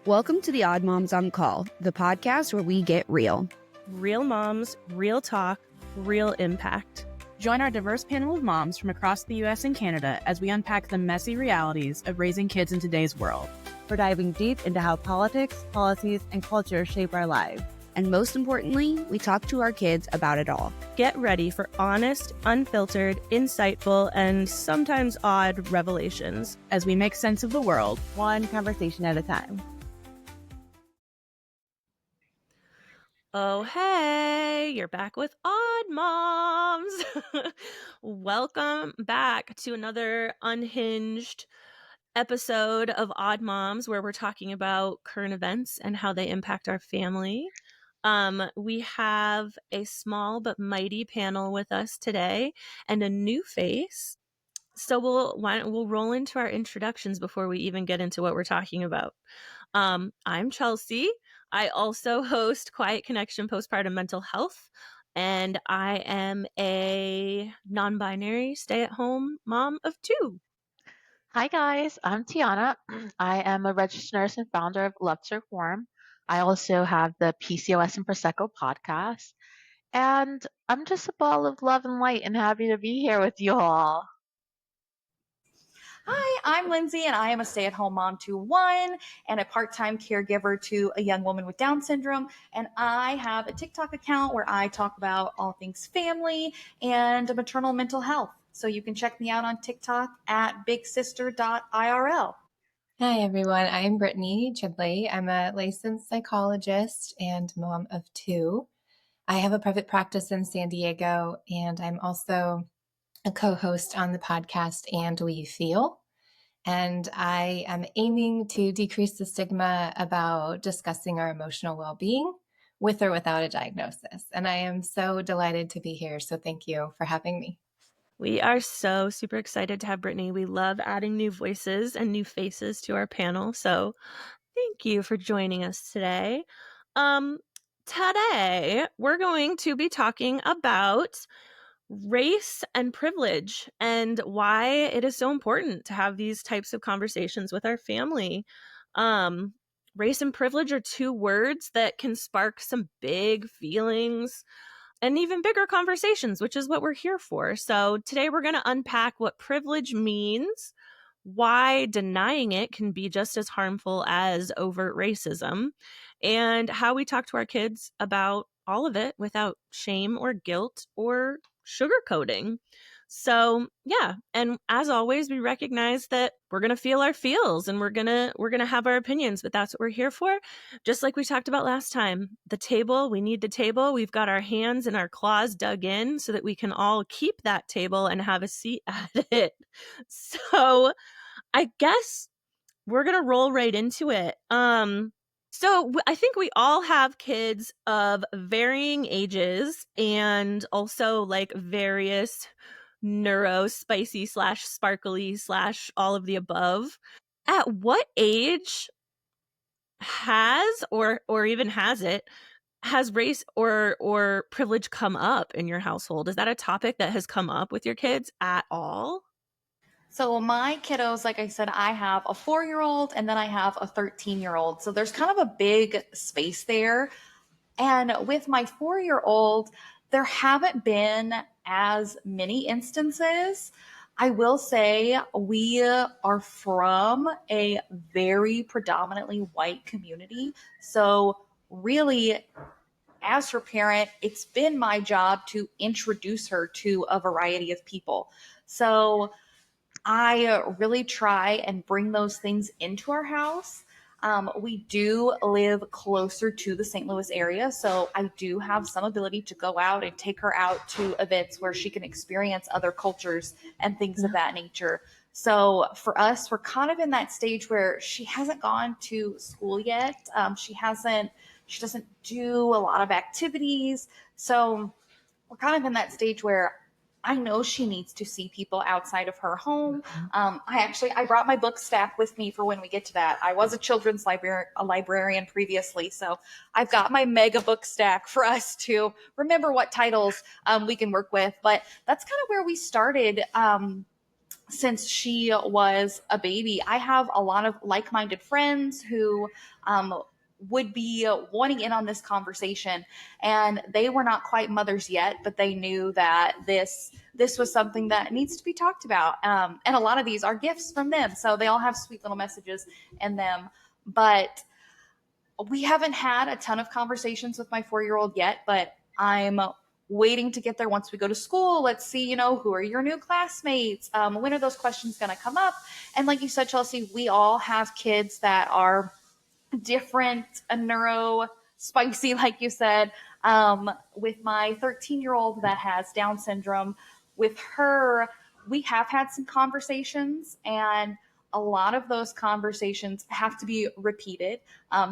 Welcome to the Odd Moms on Call, the podcast where we get real. Real moms, real talk, real impact. Join our diverse panel of moms from across the U.S. and Canada as we unpack the messy realities of raising kids in today's world. We're diving deep into how politics, policies, and culture shape our lives. And most importantly, we talk to our kids about it all. Get ready for honest, unfiltered, insightful, and sometimes odd revelations as we make sense of the world, one conversation at a time. Oh, hey, you're back with Odd Moms. Welcome back to another unhinged episode of Odd Moms, where we're talking about current events and how they impact our family. We have a small but mighty panel with us today and a new face. So we'll roll into our introductions before we even get into what we're talking about. I'm Chelsea. I also host Quiet Connection Postpartum Mental Health, and I am a non-binary stay-at-home mom of two. Hi guys, I'm Tianna. I am a registered nurse and founder of Love to Reform. I also have the PCOS and Prosecco podcast, and I'm just a ball of love and light and happy to be here with you all. Hi, I'm Lindsey, and I am a stay-at-home mom to one and a part-time caregiver to a young woman with Down syndrome. And I have a TikTok account where I talk about all things family and maternal mental health. So you can check me out on TikTok at bigsister.irl. Hi, everyone. I'm Brittany Chidley. I'm a licensed psychologist and mom of two. I have a private practice in San Diego, and I'm also a co-host on the podcast And We Feel. And I am aiming to decrease the stigma about discussing our emotional well-being with or without a diagnosis. And I am so delighted to be here. So thank you for having me. We are so super excited to have Brittany. We love adding new voices and new faces to our panel. So thank you for joining us today. Today, we're going to be talking about race and privilege and why it is so important to have these types of conversations with our family. Race and privilege are two words that can spark some big feelings and even bigger conversations, which is what we're here for. So today we're going to unpack what privilege means, why denying it can be just as harmful as overt racism, and how we talk to our kids about all of it without shame or guilt or sugarcoating. So yeah, and as always, we recognize that we're gonna feel our feels and we're gonna have our opinions, but that's what we're here for. Just like we talked about last time, the table, we need the table. We've got our hands and our claws dug in so that we can all keep that table and have a seat at it. So I guess we're gonna roll right into it. So I think we all have kids of varying ages and also like various spicy / sparkly / all of the above. At what age has race or privilege come up in your household? Is that a topic that has come up with your kids at all? So my kiddos, like I said, I have a 4-year-old and then I have a 13-year-old. So there's kind of a big space there. And with my 4-year-old, there haven't been as many instances. I will say we are from a very predominantly white community. So really, as her parent, it's been my job to introduce her to a variety of people. So I really try and bring those things into our house. We do live closer to the St. Louis area, so I do have some ability to go out and take her out to events where she can experience other cultures and things of that nature. So for us, we're kind of in that stage where she hasn't gone to school yet. She doesn't do a lot of activities. So we're kind of in that stage where I know she needs to see people outside of her home. I brought my book stack with me for when we get to that. I was a children's librarian previously, so I've got my mega book stack for us to remember what titles we can work with. But that's kind of where we started since she was a baby. I have a lot of like-minded friends who would be wanting in on this conversation, and they were not quite mothers yet, but they knew that this was something that needs to be talked about. And a lot of these are gifts from them, so they all have sweet little messages in them. But we haven't had a ton of conversations with my 4-year-old yet, but I'm waiting to get there once we go to school. Let's see, who are your new classmates? When are those questions going to come up? And like you said, Chelsea, we all have kids that are different, neuro spicy, like you said. With my 13-year-old that has Down syndrome, with her, we have had some conversations, and a lot of those conversations have to be repeated.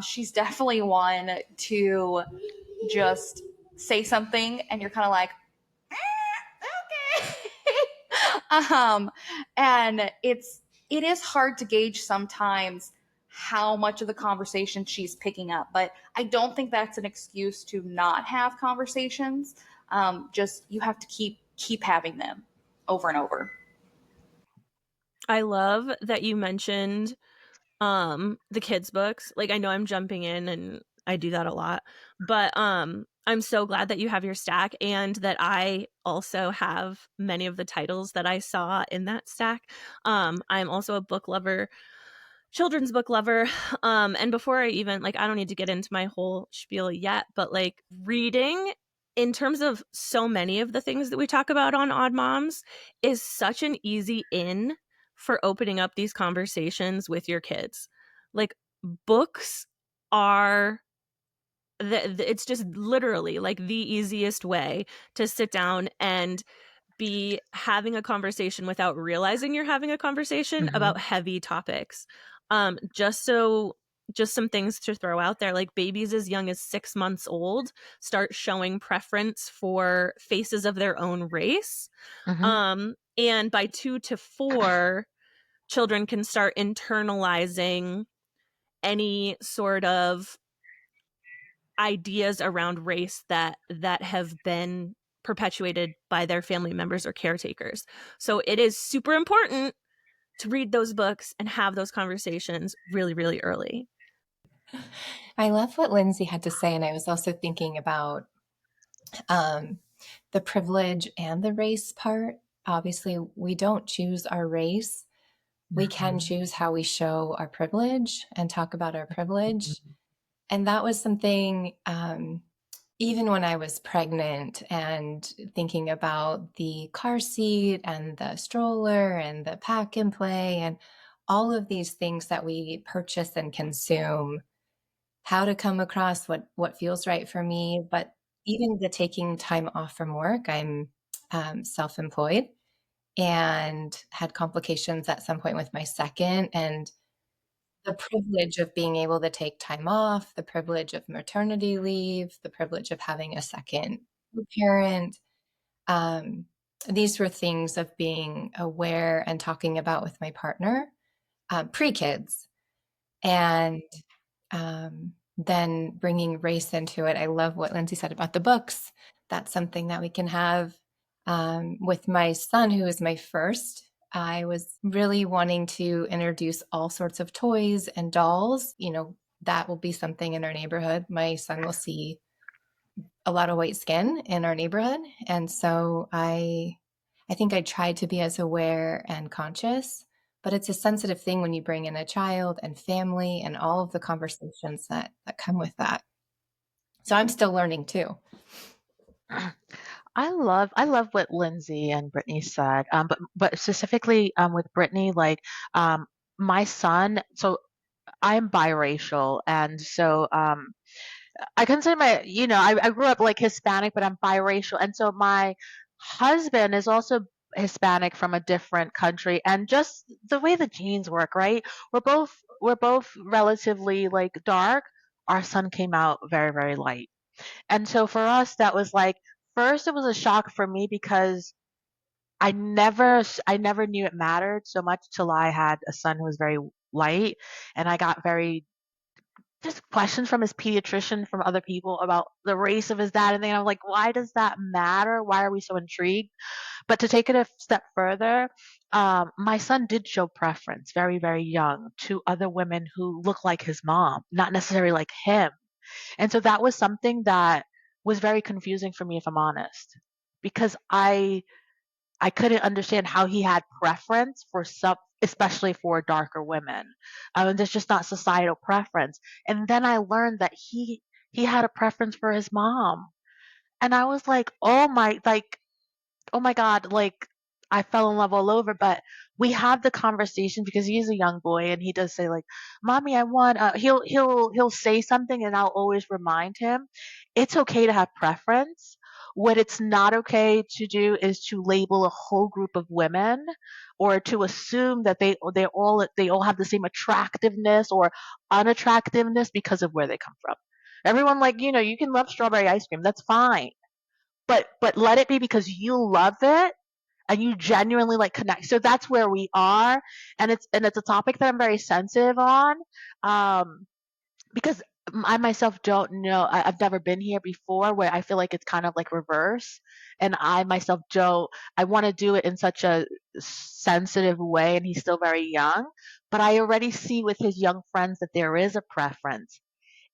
She's definitely one to just say something and you're kind of like, okay. And it is hard to gauge sometimes how much of the conversation she's picking up, but I don't think that's an excuse to not have conversations. Just you have to keep having them over and over. I love that you mentioned the kids books. Like, I know I'm jumping in and I do that a lot, but I'm so glad that you have your stack and that I also have many of the titles that I saw in that stack. I'm also a book lover, children's book lover. And before I even, like, I don't need to get into my whole spiel yet, but like, reading in terms of so many of the things that we talk about on Odd Moms is such an easy in for opening up these conversations with your kids. Like, books are it's just literally like the easiest way to sit down and be having a conversation without realizing you're having a conversation about heavy topics. Just some things to throw out there, like babies as young as 6 months old start showing preference for faces of their own race. And by 2 to 4, children can start internalizing any sort of ideas around race that have been perpetuated by their family members or caretakers. So it is super important to read those books and have those conversations really, really early. I love what Lindsey had to say, and I was also thinking about the privilege and the race part. Obviously, we don't choose our race. We can choose how we show our privilege and talk about our privilege. And that was something, even when I was pregnant and thinking about the car seat and the stroller and the pack and play and all of these things that we purchase and consume, how to come across what feels right for me. But even the taking time off from work, I'm self-employed and had complications at some point with my second. And the privilege of being able to take time off, the privilege of maternity leave, the privilege of having a second parent. These were things of being aware and talking about with my partner pre-kids. And then bringing race into it. I love what Lindsey said about the books. That's something that we can have with my son, who is my first. I was really wanting to introduce all sorts of toys and dolls. That will be something in our neighborhood. My son will see a lot of white skin in our neighborhood. And so I think I tried to be as aware and conscious, but it's a sensitive thing when you bring in a child and family and all of the conversations that come with that. So I'm still learning too. I love what Lindsey and Brittany said, but specifically with Brittany, like my son. So I'm biracial, and so I consider I grew up like Hispanic, but I'm biracial, and so my husband is also Hispanic from a different country, and just the way the genes work, right? We're both relatively like dark. Our son came out very, very light. And so for us, that was like, first it was a shock for me because I never knew it mattered so much till I had a son who was very light, and I got very just questions from his pediatrician, from other people about the race of his dad, and then I'm like, why does that matter? Why are we so intrigued? But to take it a step further, my son did show preference very, very young to other women who look like his mom, not necessarily like him. And so that was something that was very confusing for me, if I'm honest, because I couldn't understand how he had preference for some, especially for darker women. There's just not societal preference. And then I learned that he had a preference for his mom, and I was like, oh my God, like I fell in love all over. But we had the conversation because he's a young boy and he does say like, "Mommy, I want." He'll say something and I'll always remind him, it's okay to have preference. What it's not okay to do is to label a whole group of women or to assume that they all have the same attractiveness or unattractiveness because of where they come from. Everyone, like, you can love strawberry ice cream. That's fine, but let it be because you love it and you genuinely like connect. So that's where we are, and it's a topic that I'm very sensitive on, um because I myself don't know. I've never been here before where I feel like it's kind of like reverse, and I myself don't. I want to do it in such a sensitive way, and he's still very young, but I already see with his young friends that there is a preference,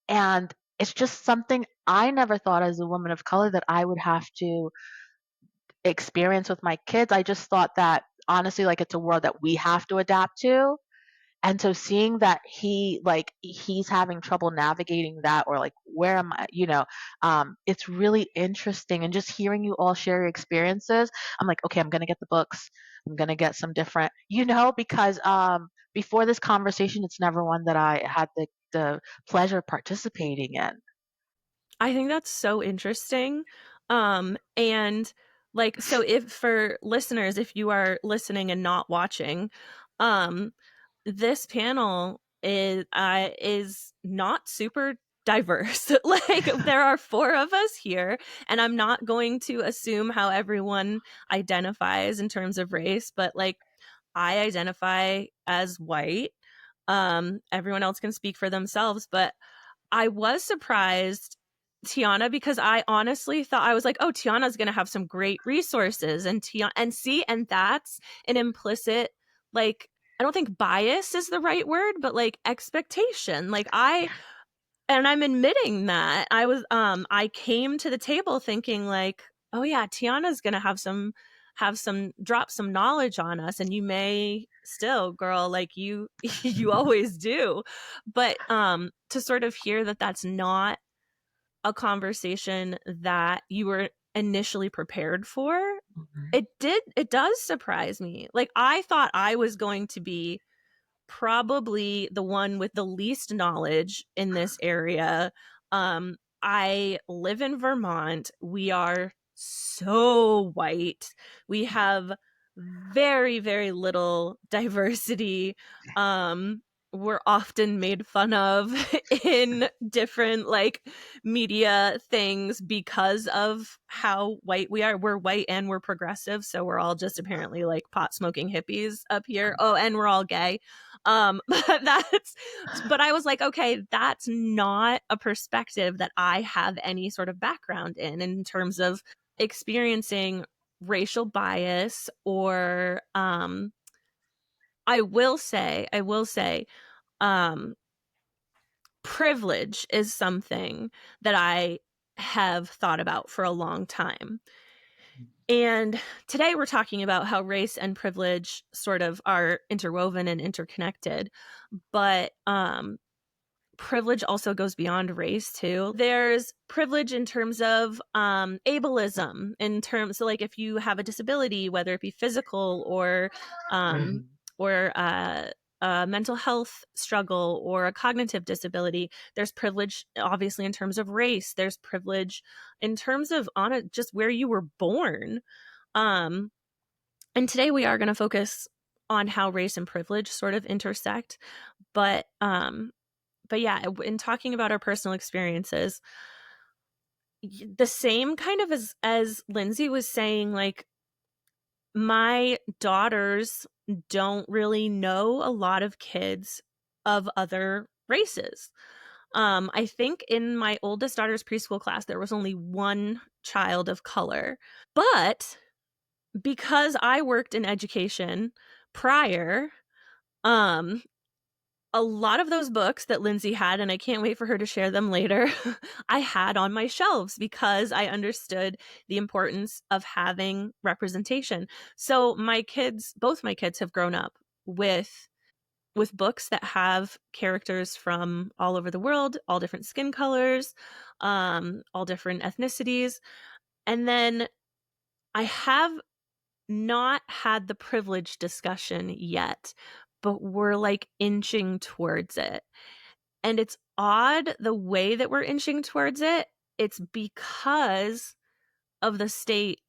and it's just something I never thought as a woman of color that I would have to experience with my kids. I just thought that honestly, like, it's a world that we have to adapt to. And so seeing that he's having trouble navigating that, or like, where am I, it's really interesting. And just hearing you all share your experiences, I'm like, okay, I'm gonna get the books. I'm gonna get some different, because before this conversation, it's never one that I had the pleasure of participating in. I think that's so interesting. And like, so if for listeners, if you are listening and not watching, um, this panel is not super diverse. Like, there are four of us here, and I'm not going to assume how everyone identifies in terms of race, but like, I identify as white. Everyone else can speak for themselves, but I was surprised, Tianna, because I honestly thought, I was like, oh, Tianna's going to have some great resources, and and that's an implicit, like, I don't think bias is the right word, but like expectation. Like, and I'm admitting that I came to the table thinking like, oh yeah, Tianna's going to have some drop some knowledge on us, and you may still, girl, like you you always do. But to sort of hear that that's not a conversation that you were initially prepared for, Mhm. it does surprise me. Like, I thought I was going to be probably the one with the least knowledge in this area. I live in Vermont. We are so white. We have very, very little diversity. We're often made fun of in different like media things because of how white we are. We're white and we're progressive, so we're all just apparently like pot smoking hippies up here. Oh, and we're all gay. But I was like, okay, that's not a perspective that I have any sort of background in terms of experiencing racial bias, or I will say um privilege is something that I have thought about for a long time. And today we're talking about how race and privilege sort of are interwoven and interconnected. But privilege also goes beyond race too. There's privilege in terms of ableism, in terms, so like, if you have a disability, whether it be physical or Mhm. a mental health struggle or a cognitive disability, there's privilege obviously in terms of race. There's privilege in terms of just where you were born. um and today we are going to focus on how race and privilege sort of intersect. But yeah, in talking about our personal experiences, the same kind of as Lindsey was saying, like, my daughters don't really know a lot of kids of other races. I think in my oldest daughter's preschool class, there was only one child of color. But because I worked in education prior, um, a lot of those books that Lindsey had, and I can't wait for her to share them later, I had on my shelves because I understood the importance of having representation. So both my kids have grown up with books that have characters from all over the world, all different skin colors, all different ethnicities. And then I have not had the privilege discussion yet, but we're like inching towards it. And it's odd the way that we're inching towards it. It's because of the state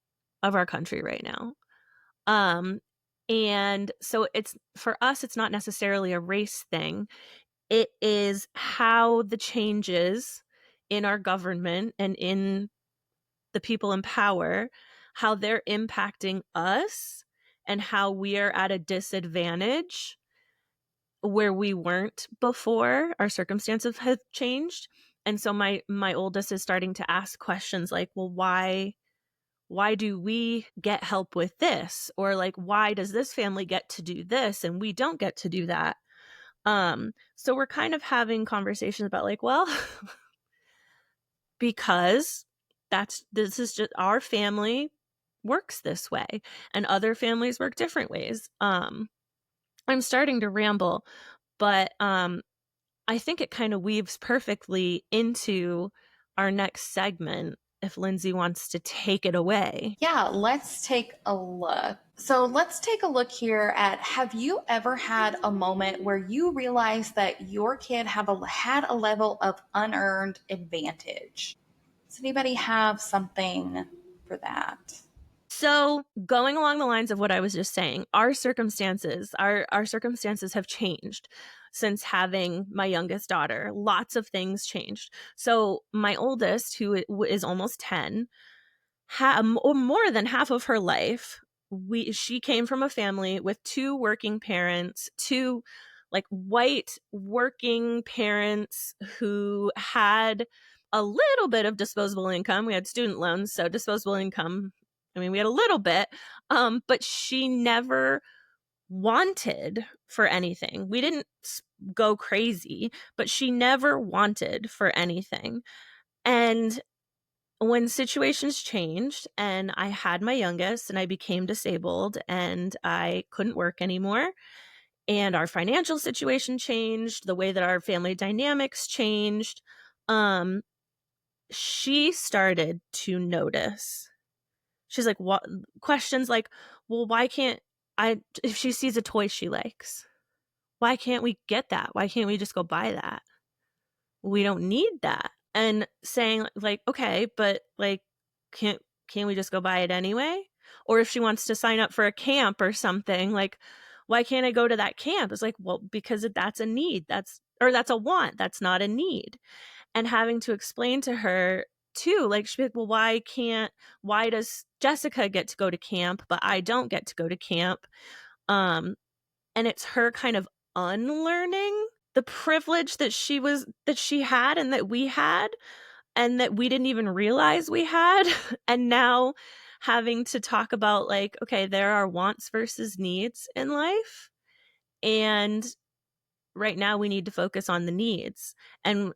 of our country right now. And so it's, for us, it's not necessarily a race thing. It is how the changes in our government and in the people in power, how they're impacting us and how we are at a disadvantage where we weren't before. Our circumstances have changed. And so my oldest is starting to ask questions like, well, why do we get help with this? Or like, why does this family get to do this and we don't get to do that? So we're kind of having conversations about like, well, because this is just our family works this way and other families work different ways. I'm starting to ramble, but I think it kind of weaves perfectly into our next segment if Lindsey wants to take it away. Yeah, let's take a look. So let's take a look here at, have you ever had a moment where you realized that your kid had a level of unearned advantage? Does anybody have something for that? So going along the lines of what I was just saying, our circumstances have changed since having my youngest daughter. Lots of things changed. So my oldest, who is almost 10, more than half of her life, she came from a family with two working parents, two like white working parents who had a little bit of disposable income. We had student loans, so disposable income, I mean, we had a little bit, but she never wanted for anything. We didn't go crazy, but she never wanted for anything. And when situations changed and I had my youngest and I became disabled and I couldn't work anymore, and our financial situation changed, the way that our family dynamics changed, she started to notice. She's like, what questions like, well, why can't if she sees a toy she likes, why can't we get that? Why can't we just go buy that? We don't need that. And saying like, okay, but like, can't we just go buy it anyway? Or if she wants to sign up for a camp or something, like, why can't I go to that camp? It's like, well, because that's a need. That's a want. That's not a need. And having to explain to her too, like, she'd be like, well, why does Jessica get to go to camp, but I don't get to go to camp? And it's her kind of unlearning the privilege that she had and that we had and that we didn't even realize we had. And now having to talk about like, okay, there are wants versus needs in life. And right now we need to focus on the needs. And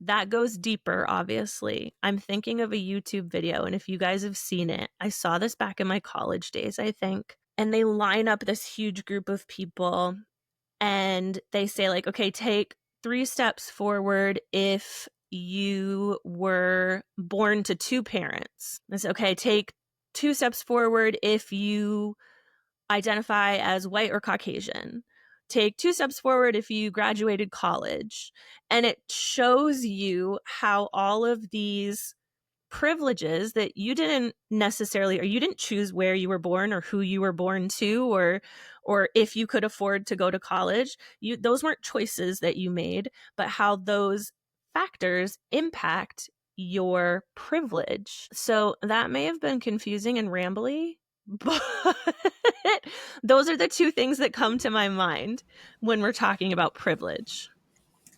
that goes deeper, obviously. I'm thinking of a YouTube video, and if you guys have seen it, I saw this back in my college days, I think. And they line up this huge group of people and they say like, okay, take 3 steps forward if you were born to 2 parents. They say, okay, take 2 steps forward if you identify as white or Caucasian. Take 2 steps forward if you graduated college. And it shows you how all of these privileges that you didn't necessarily, or you didn't choose where you were born or who you were born to, or if you could afford to go to college, those weren't choices that you made, but how those factors impact your privilege. So that may have been confusing and rambly, but those are the 2 things that come to my mind when we're talking about privilege.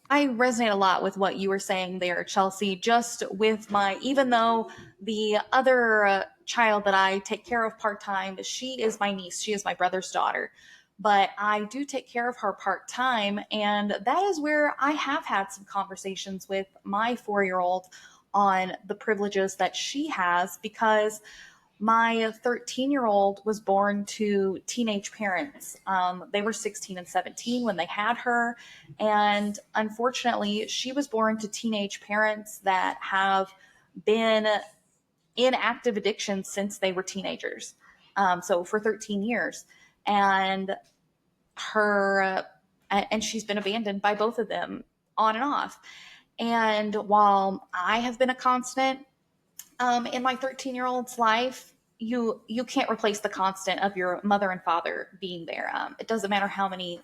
I resonate a lot with what you were saying there, Chelsea. Just with even though the other child that I take care of part time, she is my niece, she is my brother's daughter. But I do take care of her part time. And that is where I have had some conversations with my 4-year-old on the privileges that she has, because my 13-year-old was born to teenage parents. They were 16 and 17 when they had her. And unfortunately, she was born to teenage parents that have been in active addiction since they were teenagers. So for 13 years. And and she's been abandoned by both of them on and off. And while I have been a constant in my 13-year-old's life, you can't replace the constant of your mother and father being there. It doesn't matter how many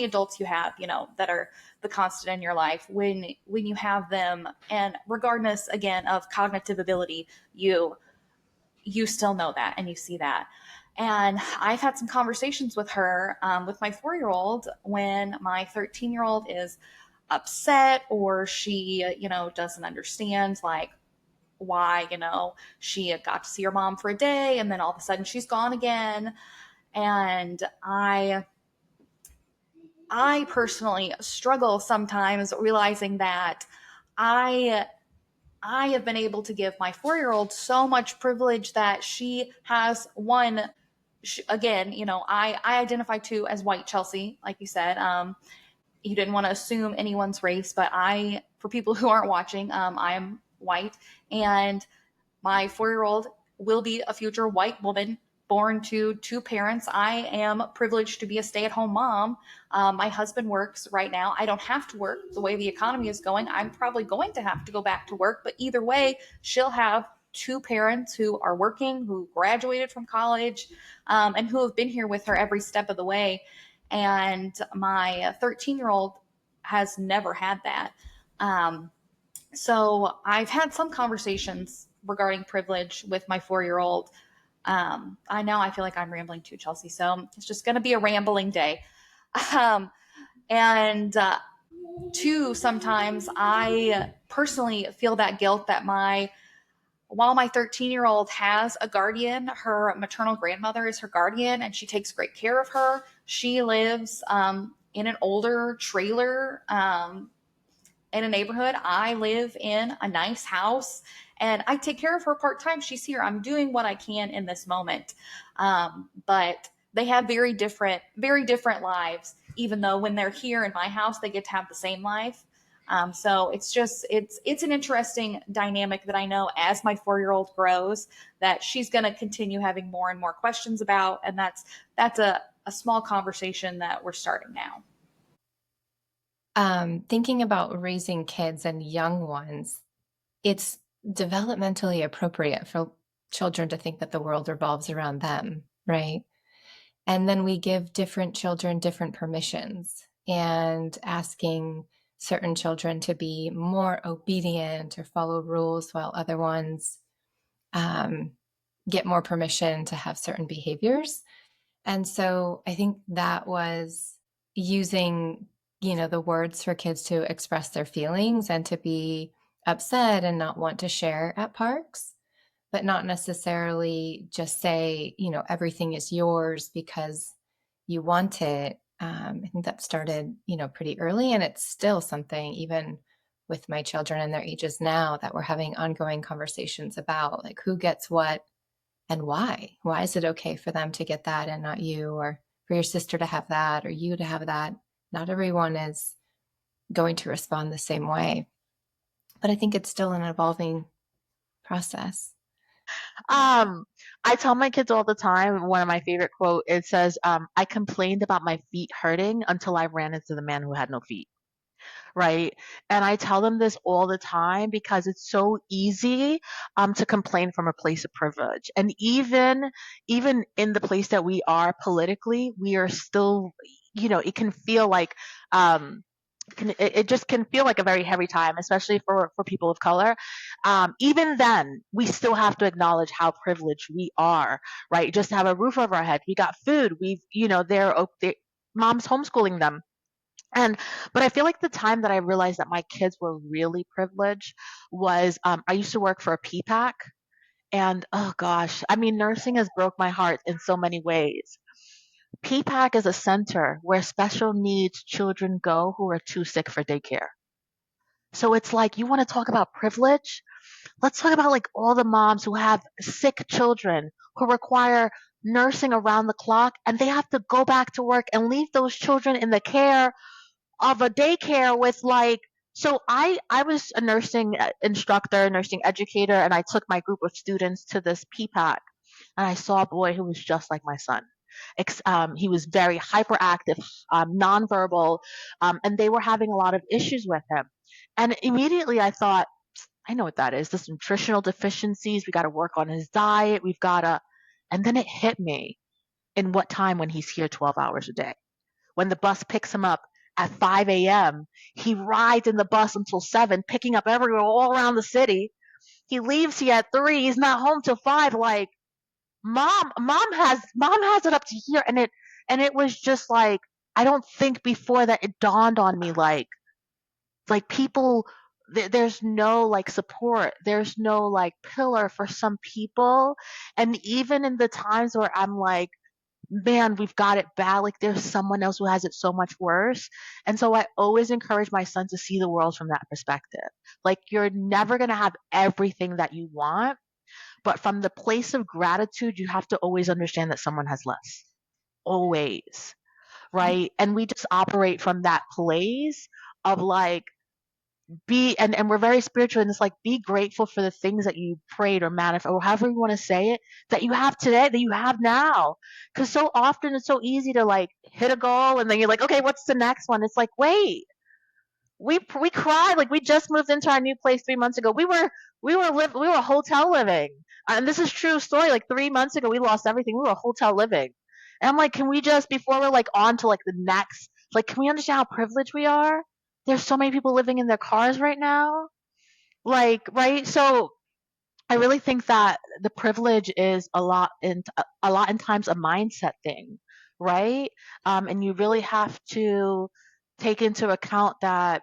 adults you have, that are the constant in your life. When you have them, and regardless again of cognitive ability, you still know that and you see that. And I've had some conversations with her, with my 4-year-old, when my 13-year-old is upset, or she, doesn't understand, like, why, she got to see her mom for a day and then all of a sudden she's gone again. And I personally struggle sometimes realizing that I have been able to give my 4-year-old so much privilege that she has again, I identify too as white, Chelsea, like you said. You didn't want to assume anyone's race, but for people who aren't watching, I am white, and my 4-year-old will be a future white woman born to two parents. I am privileged to be a stay-at-home mom. My husband works right now. I don't have to work. The way the economy is going, I'm probably going to have to go back to work. But either way, she'll have two parents who are working, who graduated from college, and who have been here with her every step of the way. And my 13-year-old has never had that. So I've had some conversations regarding privilege with my 4-year-old. I feel like I'm rambling too, Chelsea. So it's just going to be a rambling day. And two, sometimes I personally feel that guilt that while my 13-year-old has a guardian, her maternal grandmother is her guardian, and she takes great care of her. She lives in an older trailer in a neighborhood. I live in a nice house, and I take care of her part-time. She's here. I'm doing what I can in this moment. But they have very different lives, even though when they're here in my house, they get to have the same life. So it's an interesting dynamic that I know as my 4-year-old grows, that she's going to continue having more and more questions about. And that's a small conversation that we're starting now. Thinking about raising kids and young ones, it's developmentally appropriate for children to think that the world revolves around them, right? And then we give different children different permissions, and asking certain children to be more obedient or follow rules, while other ones get more permission to have certain behaviors. And so I think that was using, the words for kids to express their feelings and to be upset and not want to share at parks, but not necessarily just say, everything is yours because you want it. I think that started, pretty early, and it's still something, even with my children and their ages now, that we're having ongoing conversations about, like, who gets what and why. Why is it okay for them to get that and not you, or for your sister to have that or you to have that? Not everyone is going to respond the same way, but I think it's still an evolving process. I tell my kids all the time, one of my favorite quote, it says, I complained about my feet hurting until I ran into the man who had no feet. Right. And I tell them this all the time because it's so easy to complain from a place of privilege. And even in the place that we are politically, we are still, it can feel like it just can feel like a very heavy time, especially for people of color. Even then, we still have to acknowledge how privileged we are, right? Just to have a roof over our head, we got food, we've, mom's homeschooling them. But I feel like the time that I realized that my kids were really privileged was I used to work for a PPAC. And oh gosh, I mean, nursing has broke my heart in so many ways. PPAC is a center where special needs children go who are too sick for daycare. So it's like, you want to talk about privilege? Let's talk about like all the moms who have sick children who require nursing around the clock, and they have to go back to work and leave those children in the care of a daycare with like, so I was a nursing instructor, nursing educator, and I took my group of students to this PPAC, and I saw a boy who was just like my son. He was very hyperactive, nonverbal, and they were having a lot of issues with him. And immediately I thought, I know what that is. This nutritional deficiencies. We got to work on his diet. We've got to, and then it hit me in what time when he's here 12 hours a day. When the bus picks him up at 5 a.m., he rides in the bus until 7, picking up everywhere all around the city. He leaves here at 3. He's not home till 5. Like, mom has it up to here. And it was just like, I don't think before that it dawned on me like people, there's no like support, there's no like pillar for some people. And even in the times where I'm like, man, we've got it bad, like there's someone else who has it so much worse. And so I always encourage my son to see the world from that perspective. Like, you're never going to have everything that you want, but from the place of gratitude, you have to always understand that someone has less, always, right? And we just operate from that place of like, and we're very spiritual, and it's like, be grateful for the things that you prayed or manifest, or however you want to say it, that you have today, that you have now. Because so often it's so easy to like hit a goal and then you're like, okay, what's the next one? It's like, wait, we cried, like we just moved into our new place 3 months ago. We were hotel living, and this is true story. Like 3 months ago, we lost everything. We were hotel living, and I'm like, can we just, before we're like on to like the next, like, can we understand how privileged we are? There's so many people living in their cars right now, like, right? So I really think that the privilege is a lot in times a mindset thing, right? And you really have to take into account that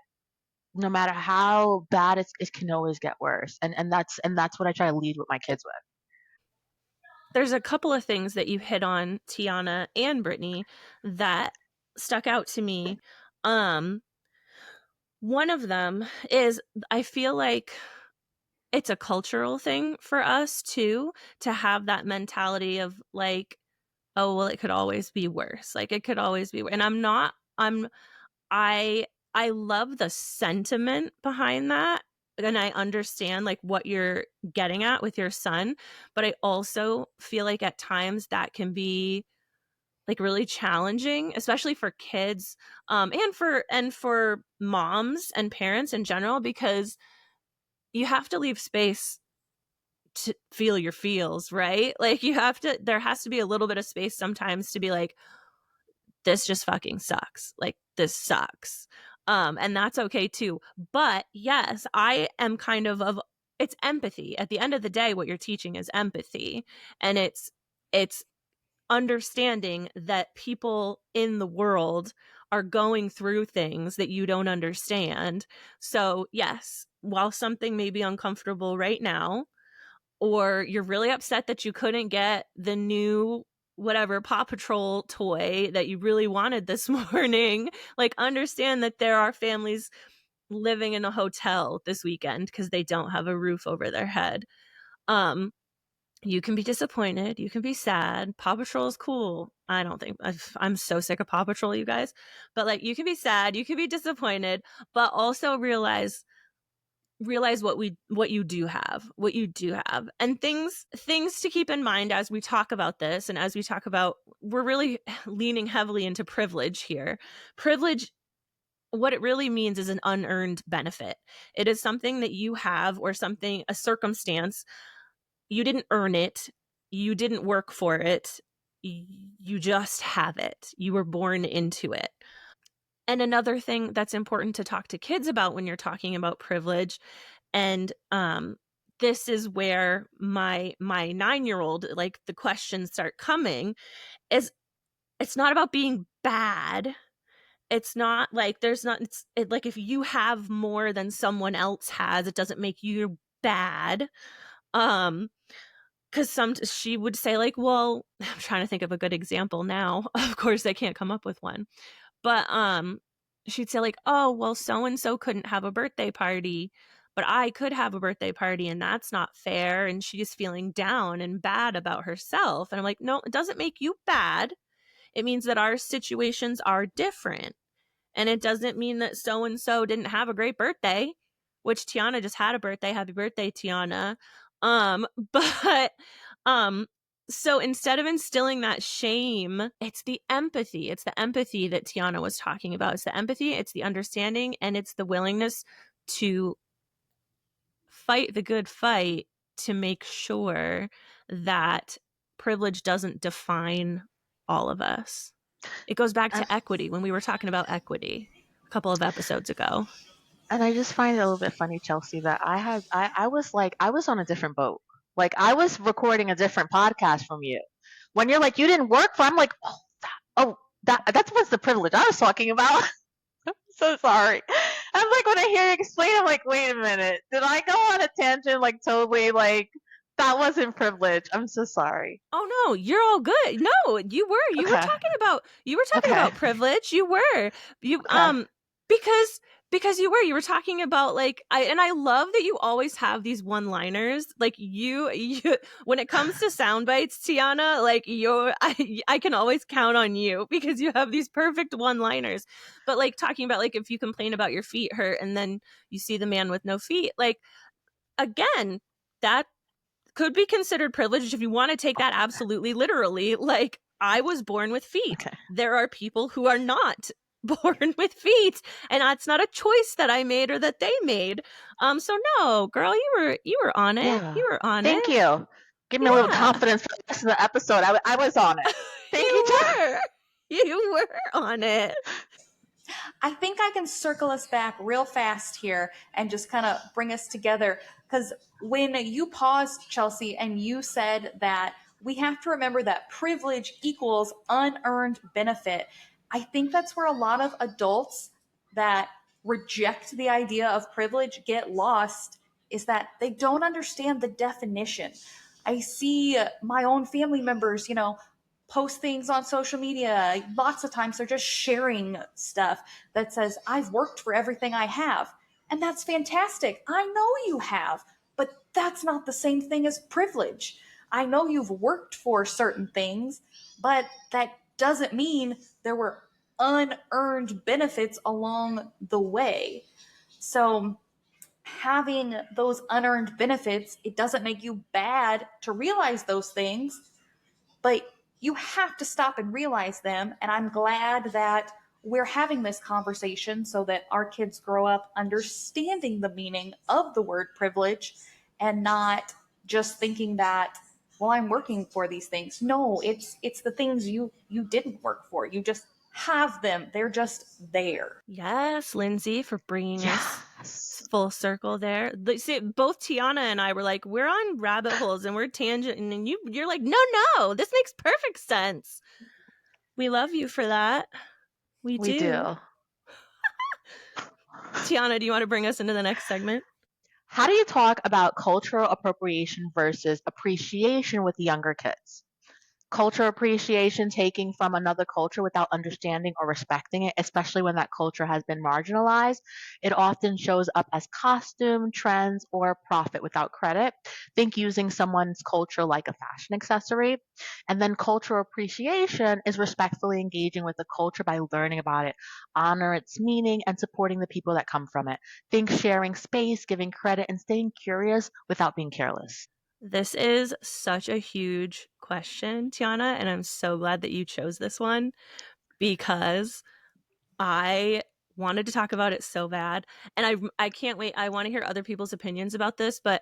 no matter how bad it can always get worse. And that's what I try to lead with my kids with. There's a couple of things that you hit on, Tianna and Brittany, that stuck out to me. One of them is, I feel like it's a cultural thing for us too, to have that mentality of like, oh, well, it could always be worse. Like, it could always be, and I love the sentiment behind that. And I understand like what you're getting at with your son, but I also feel like at times that can be like really challenging, especially for kids, and for moms and parents in general, because you have to leave space to feel your feels, right? Like, there has to be a little bit of space sometimes to be like, this just fucking sucks. Like, this sucks. And that's okay too. But yes, I am it's empathy. At the end of the day, what you're teaching is empathy. And it's understanding that people in the world are going through things that you don't understand. So yes, while something may be uncomfortable right now, or you're really upset that you couldn't get the new whatever Paw Patrol toy that you really wanted this morning, like, understand that there are families living in a hotel this weekend because they don't have a roof over their head. You can be disappointed, you can be sad. Paw Patrol is cool. I don't think I'm so sick of Paw Patrol, you guys. But like, you can be sad, you can be disappointed, but also realize what you do have, and things to keep in mind as we talk about this, and as we talk about, we're really leaning heavily into privilege here. Privilege, what it really means, is an unearned benefit. It is something that you have, or a circumstance. You didn't earn it, you didn't work for it, you just have it. You were born into it. And another thing that's important to talk to kids about when you're talking about privilege, and this is where my 9-year-old, like, the questions start coming, is it's not about being bad. it's not like like if you have more than someone else has, it doesn't make you bad. Because she would say like, well, I'm trying to think of a good example now. Of course, I can't come up with one. But she'd say like, oh, well, so and so couldn't have a birthday party, but I could have a birthday party, and that's not fair. And she's feeling down and bad about herself. And I'm like, no, it doesn't make you bad. It means that our situations are different. And it doesn't mean that so and so didn't have a great birthday, which Tianna just had a birthday. Happy birthday, Tianna. But so instead of instilling that shame, it's the empathy. It's the empathy that Tianna was talking about. It's the empathy, it's the understanding, and it's the willingness to fight the good fight to make sure that privilege doesn't define all of us. It goes back to equity when we were talking about equity a couple of episodes ago. And I just find it a little bit funny, Chelsea, that I was on a different boat. Like I was recording a different podcast from you. When you're like, you didn't work for, I'm like, that's what's the privilege I was talking about. I'm so sorry. I'm like, when I hear you explain, I'm like, wait a minute. Did I go on a tangent? Like totally like, that wasn't privilege. I'm so sorry. Oh no, you're all good. No, you were. You were talking about privilege. You were. Because you were talking about like I love that you always have these one-liners. Like you when it comes to sound bites, Tianna, like I can always count on you because you have these perfect one-liners. But like talking about like if you complain about your feet hurt and then you see the man with no feet, like again, that could be considered privileged if you want to take that absolutely literally. Like, I was born with feet. Okay. There are people who are not born with feet, and that's not a choice that I made or that they made. So no, girl, you were on it. Yeah. You were on Thank you. Give me a little confidence for the rest of the episode. I was on it. Thank you. You were on it. I think I can circle us back real fast here and just kind of bring us together. Because when you paused, Chelsea, and you said that we have to remember that privilege equals unearned benefit, I think that's where a lot of adults that reject the idea of privilege get lost, is that they don't understand the definition. I see my own family members, post things on social media. Lots of times they're just sharing stuff that says, I've worked for everything I have. And that's fantastic. I know you have, but that's not the same thing as privilege. I know you've worked for certain things, but that doesn't mean there were unearned benefits along the way. So having those unearned benefits, it doesn't make you bad to realize those things, but you have to stop and realize them. And I'm glad that we're having this conversation so that our kids grow up understanding the meaning of the word privilege and not just thinking that, well, I'm working for these things. No, it's the things you didn't work for. You just have them. They're just there. Yes, Lindsey, for bringing us full circle there. See, both Tianna and I were like, we're on rabbit holes and we're tangent, and you're like, no, this makes perfect sense. We love you for that. We do. Tianna, do you want to bring us into the next segment? How do you talk about cultural appropriation versus appreciation with younger kids? Cultural appreciation, taking from another culture without understanding or respecting it, especially when that culture has been marginalized. It often shows up as costume, trends, or profit without credit. Think using someone's culture like a fashion accessory. And then cultural appreciation is respectfully engaging with the culture by learning about it, honor its meaning, and supporting the people that come from it. Think sharing space, giving credit, and staying curious without being careless. This is such a huge question, Tianna, and I'm so glad that you chose this one because I wanted to talk about it so bad. And I can't wait. I want to hear other people's opinions about this. But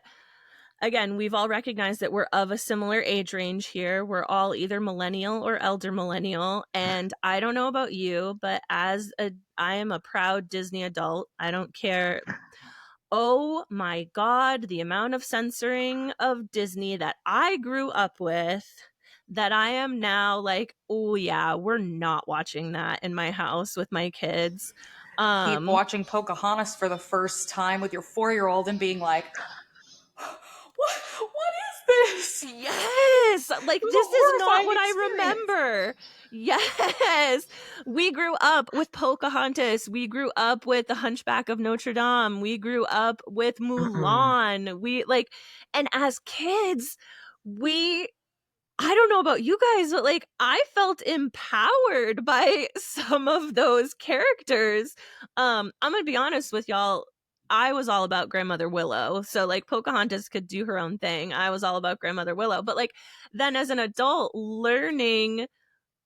again, we've all recognized that we're of a similar age range here. We're all either millennial or elder millennial. And I don't know about you, but I am a proud Disney adult. I don't care. Oh my God, the amount of censoring of Disney that I grew up with that I am now like, oh yeah, we're not watching that in my house with my kids. Keep watching Pocahontas for the first time with your 4-year-old and being like, what is this? Yes, like It was this a is not horrifying what I experience. remember. Yes, we grew up with Pocahontas. We grew up with The Hunchback of Notre Dame. We grew up with Mulan. We like, and as kids, we I don't know about you guys, but like I felt empowered by some of those characters. I'm gonna be honest with y'all. I was all about Grandmother Willow. So like Pocahontas could do her own thing. I was all about Grandmother Willow. But like then as an adult, learning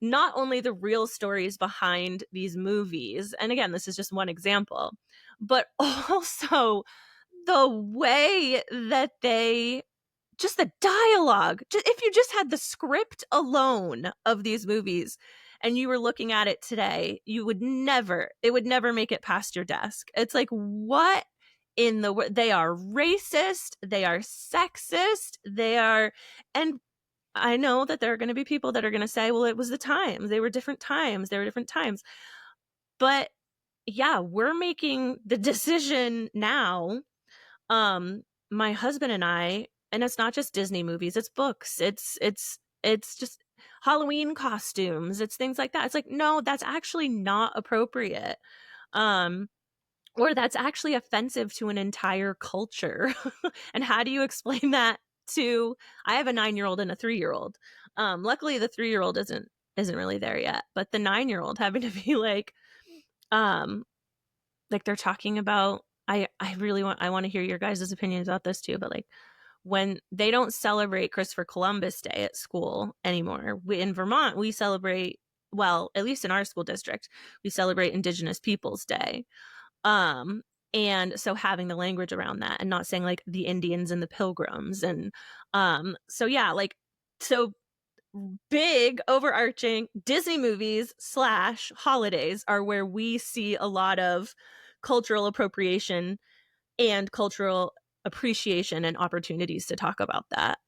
not only the real stories behind these movies, and again, this is just one example, but also the way that they just the dialogue. If you just had the script alone of these movies and you were looking at it today, it would never make it past your desk. It's like, what in the world? They are racist, they are sexist, they are, and I know that there are going to be people that are going to say, well, it was the times. They were different times. They were different times. But yeah, we're making the decision now, my husband and I, and it's not just Disney movies, it's books, it's just Halloween costumes, it's things like that. It's like, no, that's actually not appropriate. Or that's actually offensive to an entire culture. And how do you explain that to I have a 9-year-old and a 3-year-old. Luckily the 3-year-old isn't really there yet, but the 9-year-old having to be like they're talking about I want to hear your guys' opinions about this too, but like when they don't celebrate Christopher Columbus Day at school anymore. In Vermont, we celebrate, well, at least in our school district, we celebrate Indigenous Peoples Day. And so having the language around that and not saying like the Indians and the Pilgrims. And so yeah, like so big overarching Disney movies / holidays are where we see a lot of cultural appropriation and cultural appreciation and opportunities to talk about that.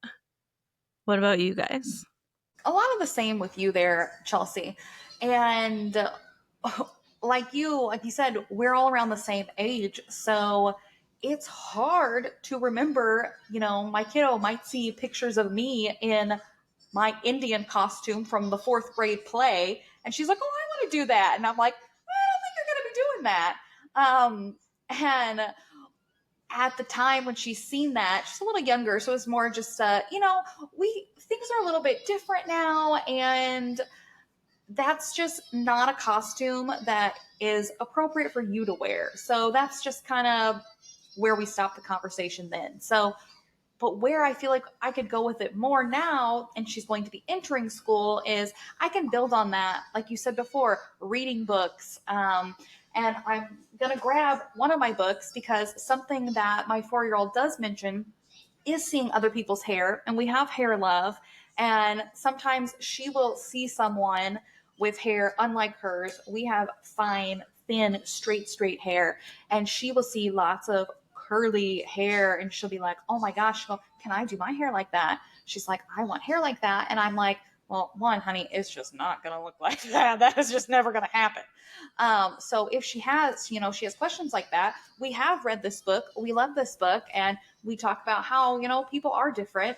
What about you guys? A lot of the same with you there, Chelsea. And like you said, we're all around the same age. So it's hard to remember, my kiddo might see pictures of me in my Indian costume from the 4th grade play. And she's like, oh, I want to do that. And I'm like, I don't think you're going to be doing that. And at the time when she's seen that, she's a little younger, so it's more just things are a little bit different now, and that's just not a costume that is appropriate for you to wear. So that's just kind of where we stop the conversation then. So, but where I feel like I could go with it more now, and she's going to be entering school, is I can build on that, like you said before, reading books. And I'm going to grab one of my books because something that my 4-year-old does mention is seeing other people's hair, and we have hair love. And sometimes she will see someone with hair unlike hers. We have fine, thin, straight hair, and she will see lots of curly hair, and she'll be like, oh my gosh, can I do my hair like that? She's like, I want hair like that. And I'm like, well, one, honey, it's just not going to look like that. That is just never going to happen. So if she has questions like that, we have read this book. We love this book. And we talk about how, people are different,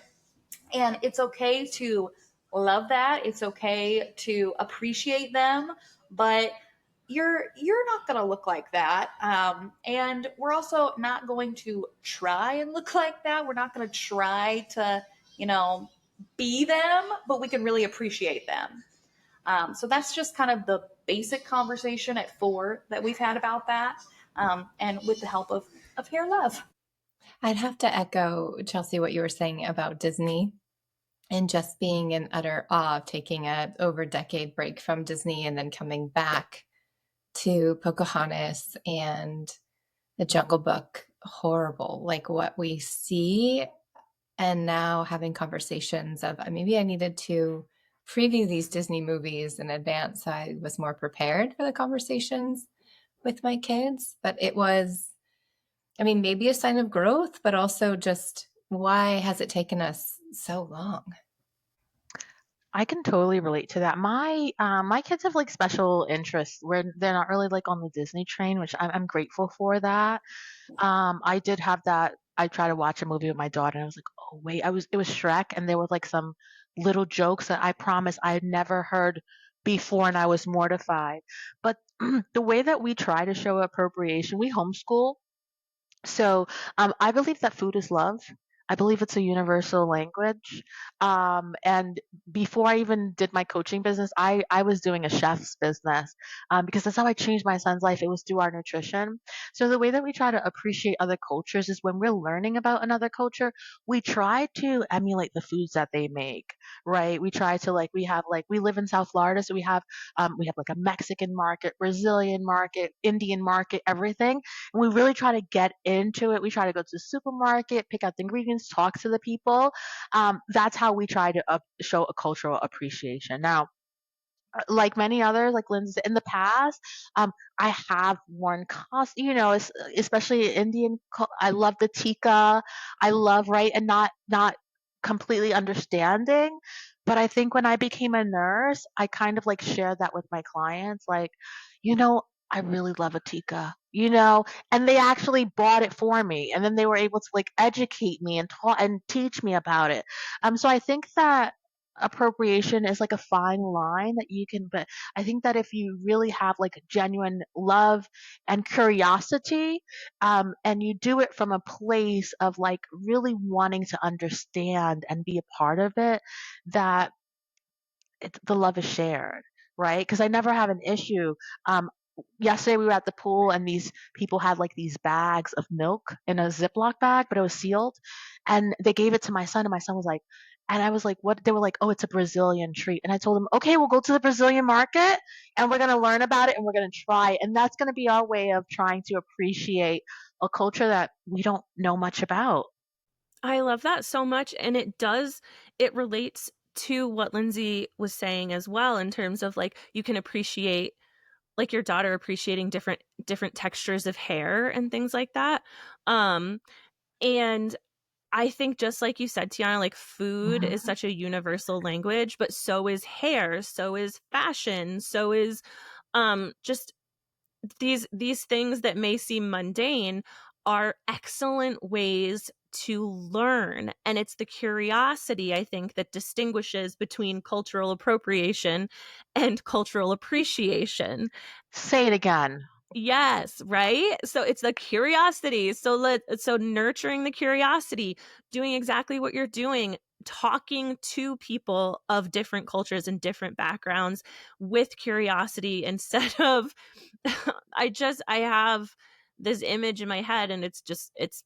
and it's okay to love that. It's okay to appreciate them, but you're not going to look like that. And we're also not going to try and look like that. We're not going to try to, be them, but we can really appreciate them. So that's just kind of the basic conversation at 4 that we've had about that. And with the help of Hair Love. I'd have to echo, Chelsea, what you were saying about Disney and just being in utter awe of taking a over decade break from Disney and then coming back to Pocahontas and the Jungle Book. Horrible, like what we see. And now having conversations of maybe I needed to preview these Disney movies in advance so I was more prepared for the conversations with my kids. But it was, maybe a sign of growth, but also just why has it taken us so long? I can totally relate to that. My kids have like special interests where they're not really like on the Disney train, which I'm grateful for that. I did have that. I tried to watch a movie with my daughter, and I was like, "Oh wait, I was it was Shrek," and there were like some little jokes that I promise I had never heard before, and I was mortified. But the way that we try to show appropriation, we homeschool, so I believe that food is love. I believe it's a universal language. And before I even did my coaching business, I was doing a chef's business because that's how I changed my son's life. It was through our nutrition. So the way that we try to appreciate other cultures is when we're learning about another culture, we try to emulate the foods that they make, right? We try to like we live in South Florida, so we have like a Mexican market, Brazilian market, Indian market, everything, and we really try to get into it. We try to go to the supermarket, pick out the ingredients, talk to the people. That's how we try to show a cultural appreciation. Now, like many others, like Lindsay, in the past, I have worn especially Indian. I love the tikka. I love right and not completely understanding. But I think when I became a nurse, I kind of like shared that with my clients, like, you know, I really love a tikka, and they actually bought it for me, and then they were able to like educate me and teach me about it. So I think that appropriation is like a fine line that you can, but I think that if you really have like genuine love and curiosity, and you do it from a place of like really wanting to understand and be a part of it, that the love is shared, right? Because I never have an issue. Um, Yesterday we were at the pool and these people had like these bags of milk in a Ziploc bag, but it was sealed, and they gave it to my son, and my son was like, and I was like, what? They were like, oh, it's a Brazilian treat, and I told them, okay, we'll go to the Brazilian market and we're gonna learn about it and we're gonna try, and that's gonna be our way of trying to appreciate a culture that we don't know much about. I love that so much. And it relates to what Lindsay was saying as well, in terms of like, you can appreciate like your daughter appreciating different textures of hair and things like that. Um, and I think just like you said, Tiana, like food is Mhm. such a universal language, but so is hair, so is fashion, so is just these things that may seem mundane are excellent ways to learn. And it's the curiosity, I think, that distinguishes between cultural appropriation and cultural appreciation. Say it again. Yes, right? So it's the curiosity. So nurturing the curiosity, doing exactly what you're doing, talking to people of different cultures and different backgrounds with curiosity instead of I have this image in my head, and it's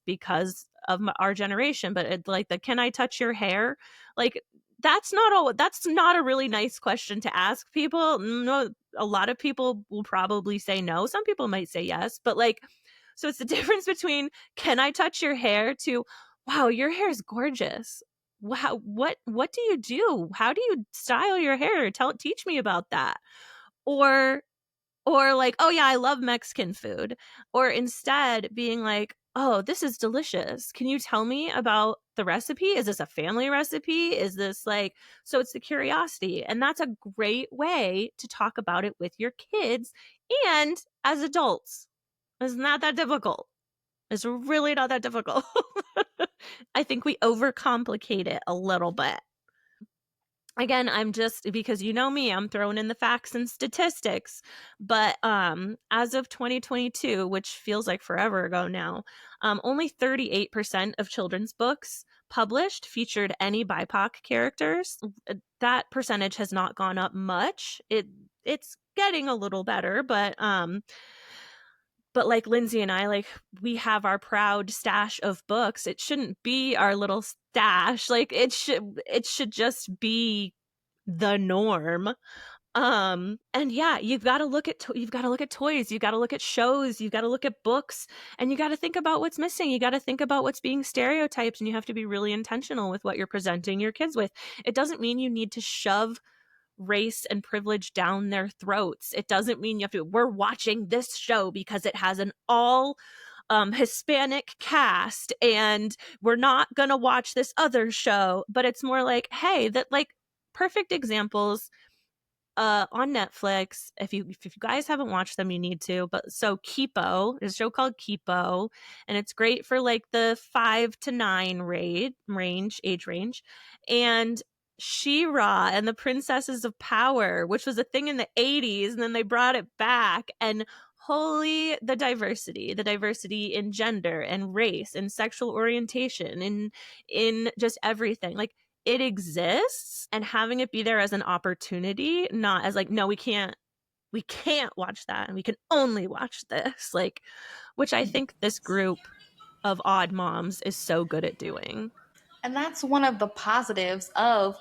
because of our generation, but it's like the can I touch your hair? Like that's not a really nice question to ask people. No, a lot of people will probably say no. Some people might say yes, but like, so it's the difference between can I touch your hair to wow, your hair is gorgeous. Wow, what do you do? How do you style your hair? Teach me about that. Or like, "Oh, yeah, I love Mexican food." Or instead being like, "Oh, this is delicious. Can you tell me about the recipe? Is this a family recipe? Is this like" so it's the curiosity, and that's a great way to talk about it with your kids and as adults. It's not that difficult. It's really not that difficult. I think we overcomplicate it a little bit. Again, I'm just because you know me, I'm throwing in the facts and statistics. But as of 2022, which feels like forever ago now, only 38% of children's books published featured any BIPOC characters. That percentage has not gone up much. It's getting a little better, but like Lindsay and I, like we have our proud stash of books. It shouldn't be our little stash. Like it should just be the norm. And yeah, you've got to look at toys, you've got to look at shows, you've got to look at books, and you got to think about what's missing. You got to think about what's being stereotyped, and you have to be really intentional with what you're presenting your kids with. It doesn't mean you need to shove race and privilege down their throats. It doesn't mean you have to we're watching this show because it has an all Hispanic cast and we're not going to watch this other show, but it's more like, hey, that like perfect examples on Netflix. If you guys haven't watched them, you need to. But so Kipo, there's a show called Kipo, and it's great for like the 5 to 9 age range. And She-Ra and the Princesses of Power, which was a thing in the 80s, and then they brought it back. And holy, the diversity in gender and race and sexual orientation and in just everything. Like, it exists, and having it be there as an opportunity, not as like, no, we can't watch that and we can only watch this, like, which I think this group of odd moms is so good at doing. And that's one of the positives of,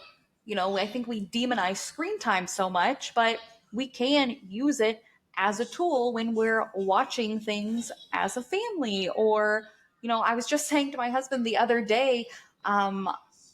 I think we demonize screen time so much, but we can use it as a tool when we're watching things as a family. Or, I was just saying to my husband the other day,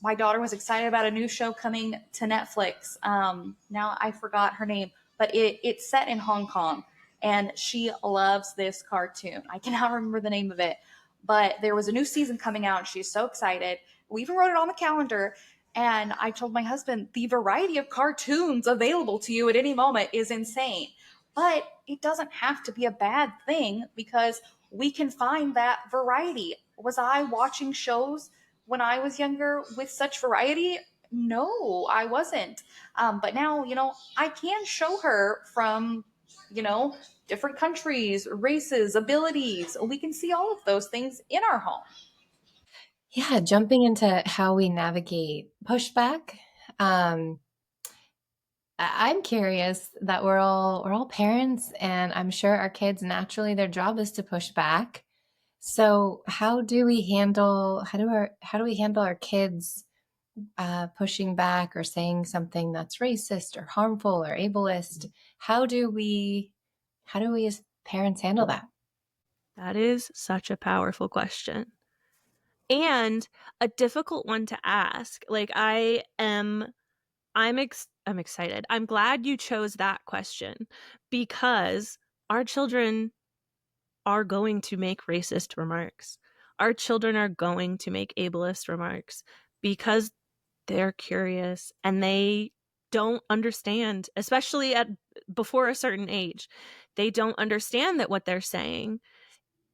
my daughter was excited about a new show coming to Netflix. Now I forgot her name, but it's set in Hong Kong, and she loves this cartoon. I cannot remember the name of it, but there was a new season coming out, and she's so excited. We even wrote it on the calendar. And I told my husband, the variety of cartoons available to you at any moment is insane. But it doesn't have to be a bad thing, because we can find that variety. Was I watching shows when I was younger with such variety? No, I wasn't. But now, I can show her from, different countries, races, abilities. We can see all of those things in our home. Yeah, jumping into how we navigate pushback. I'm curious that we're all parents, and I'm sure our kids, naturally their job is to push back. So how do we handle our kids pushing back or saying something that's racist or harmful or ableist? How do we as parents handle that? That is such a powerful question, and a difficult one to ask. Like, I'm excited. I'm glad you chose that question, because our children are going to make racist remarks. Our children are going to make ableist remarks, because they're curious and they don't understand, especially before a certain age. They don't understand that what they're saying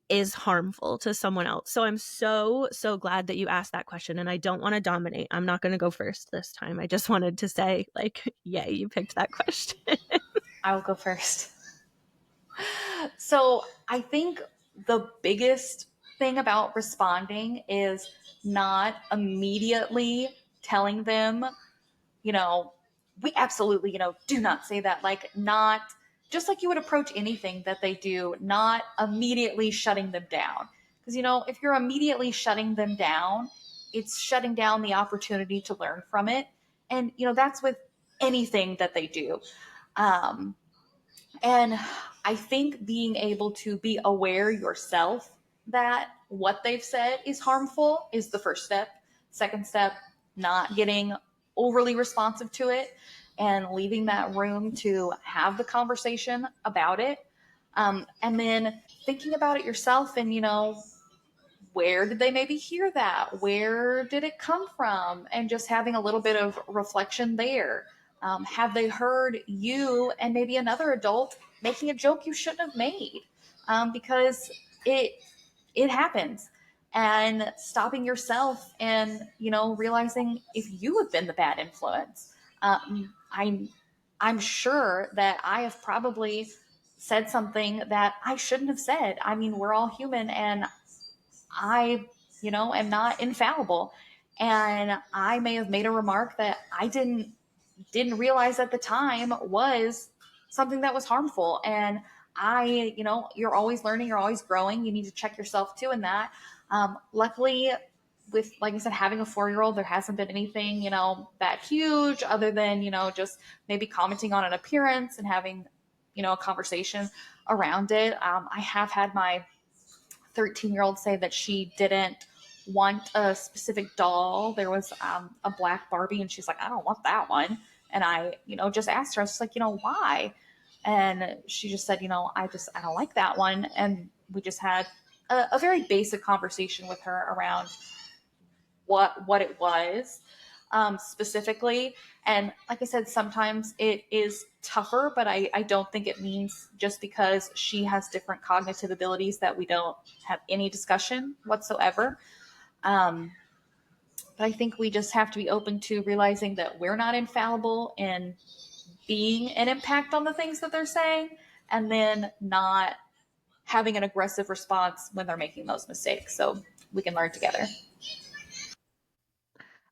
is harmful to someone else. So I'm so glad that you asked that question, and I don't want to dominate. I'm not going to go first this time. I just wanted to say, like, yay, you picked that question. I will go first. So I think the biggest thing about responding is not immediately telling them, we absolutely, do not say that. Like, not just like you would approach anything that they do, not immediately shutting them down. Because, if you're immediately shutting them down, it's shutting down the opportunity to learn from it. And, that's with anything that they do. And I think being able to be aware yourself that what they've said is harmful is the first step. Second step, not getting overly responsive to it and leaving that room to have the conversation about it. And then thinking about it yourself, and, where did they maybe hear that? Where did it come from? And just having a little bit of reflection there. Have they heard you and maybe another adult making a joke you shouldn't have made? Because it happens. And stopping yourself and, realizing if you have been the bad influence. I'm sure that I have probably said something that I shouldn't have said. I mean, we're all human, and I, am not infallible. And I may have made a remark that I didn't realize at the time was something that was harmful. And you're always learning, you're always growing. You need to check yourself too in that. Luckily, with, like I said, having a 4-year-old, there hasn't been anything, that huge, other than, just maybe commenting on an appearance and having, a conversation around it. I have had my 13-year-old say that she didn't want a specific doll. There was a black Barbie, and she's like, I don't want that one. And I, just asked her, I was like, why? And she just said, I don't like that one. And we just had a very basic conversation with her around what it was. specifically. And like I said, sometimes it is tougher, but I don't think it means just because she has different cognitive abilities that we don't have any discussion whatsoever. But I think we just have to be open to realizing that we're not infallible in being an impact on the things that they're saying, and then not having an aggressive response when they're making those mistakes. So we can learn together.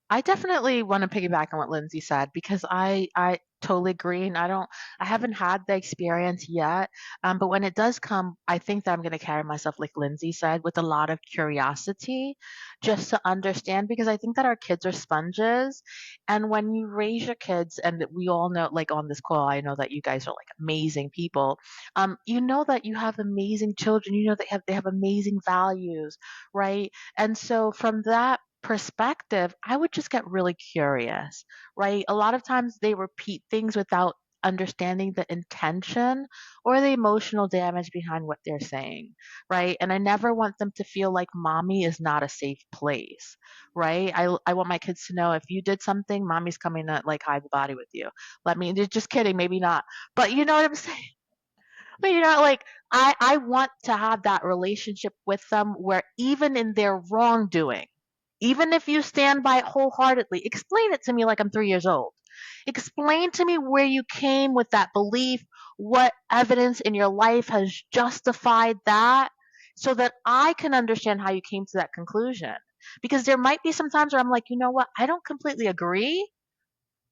I definitely want to piggyback on what Lindsay said because I totally agree, and I haven't had the experience yet. But when it does come, I think that I'm going to carry myself like Lindsay said, with a lot of curiosity, just to understand, because I think that our kids are sponges, and when you raise your kids, and we all know, like on this call, I know that you guys are like amazing people. You know that you have amazing children. You know they have amazing values, right? And so from that perspective, I would just get really curious, right? A lot of times they repeat things without understanding the intention or the emotional damage behind what they're saying, right? And I never want them to feel like mommy is not a safe place, right? I want my kids to know if you did something, mommy's coming to like hide the body with you. Let me, just kidding, maybe not. But you know what I'm saying? But like I want to have that relationship with them where even in their wrongdoing, even if you stand by it wholeheartedly, explain it to me like I'm 3 years old. Explain to me where you came with that belief, what evidence in your life has justified that, so that I can understand how you came to that conclusion. Because there might be some times where I'm like, you know what, I don't completely agree,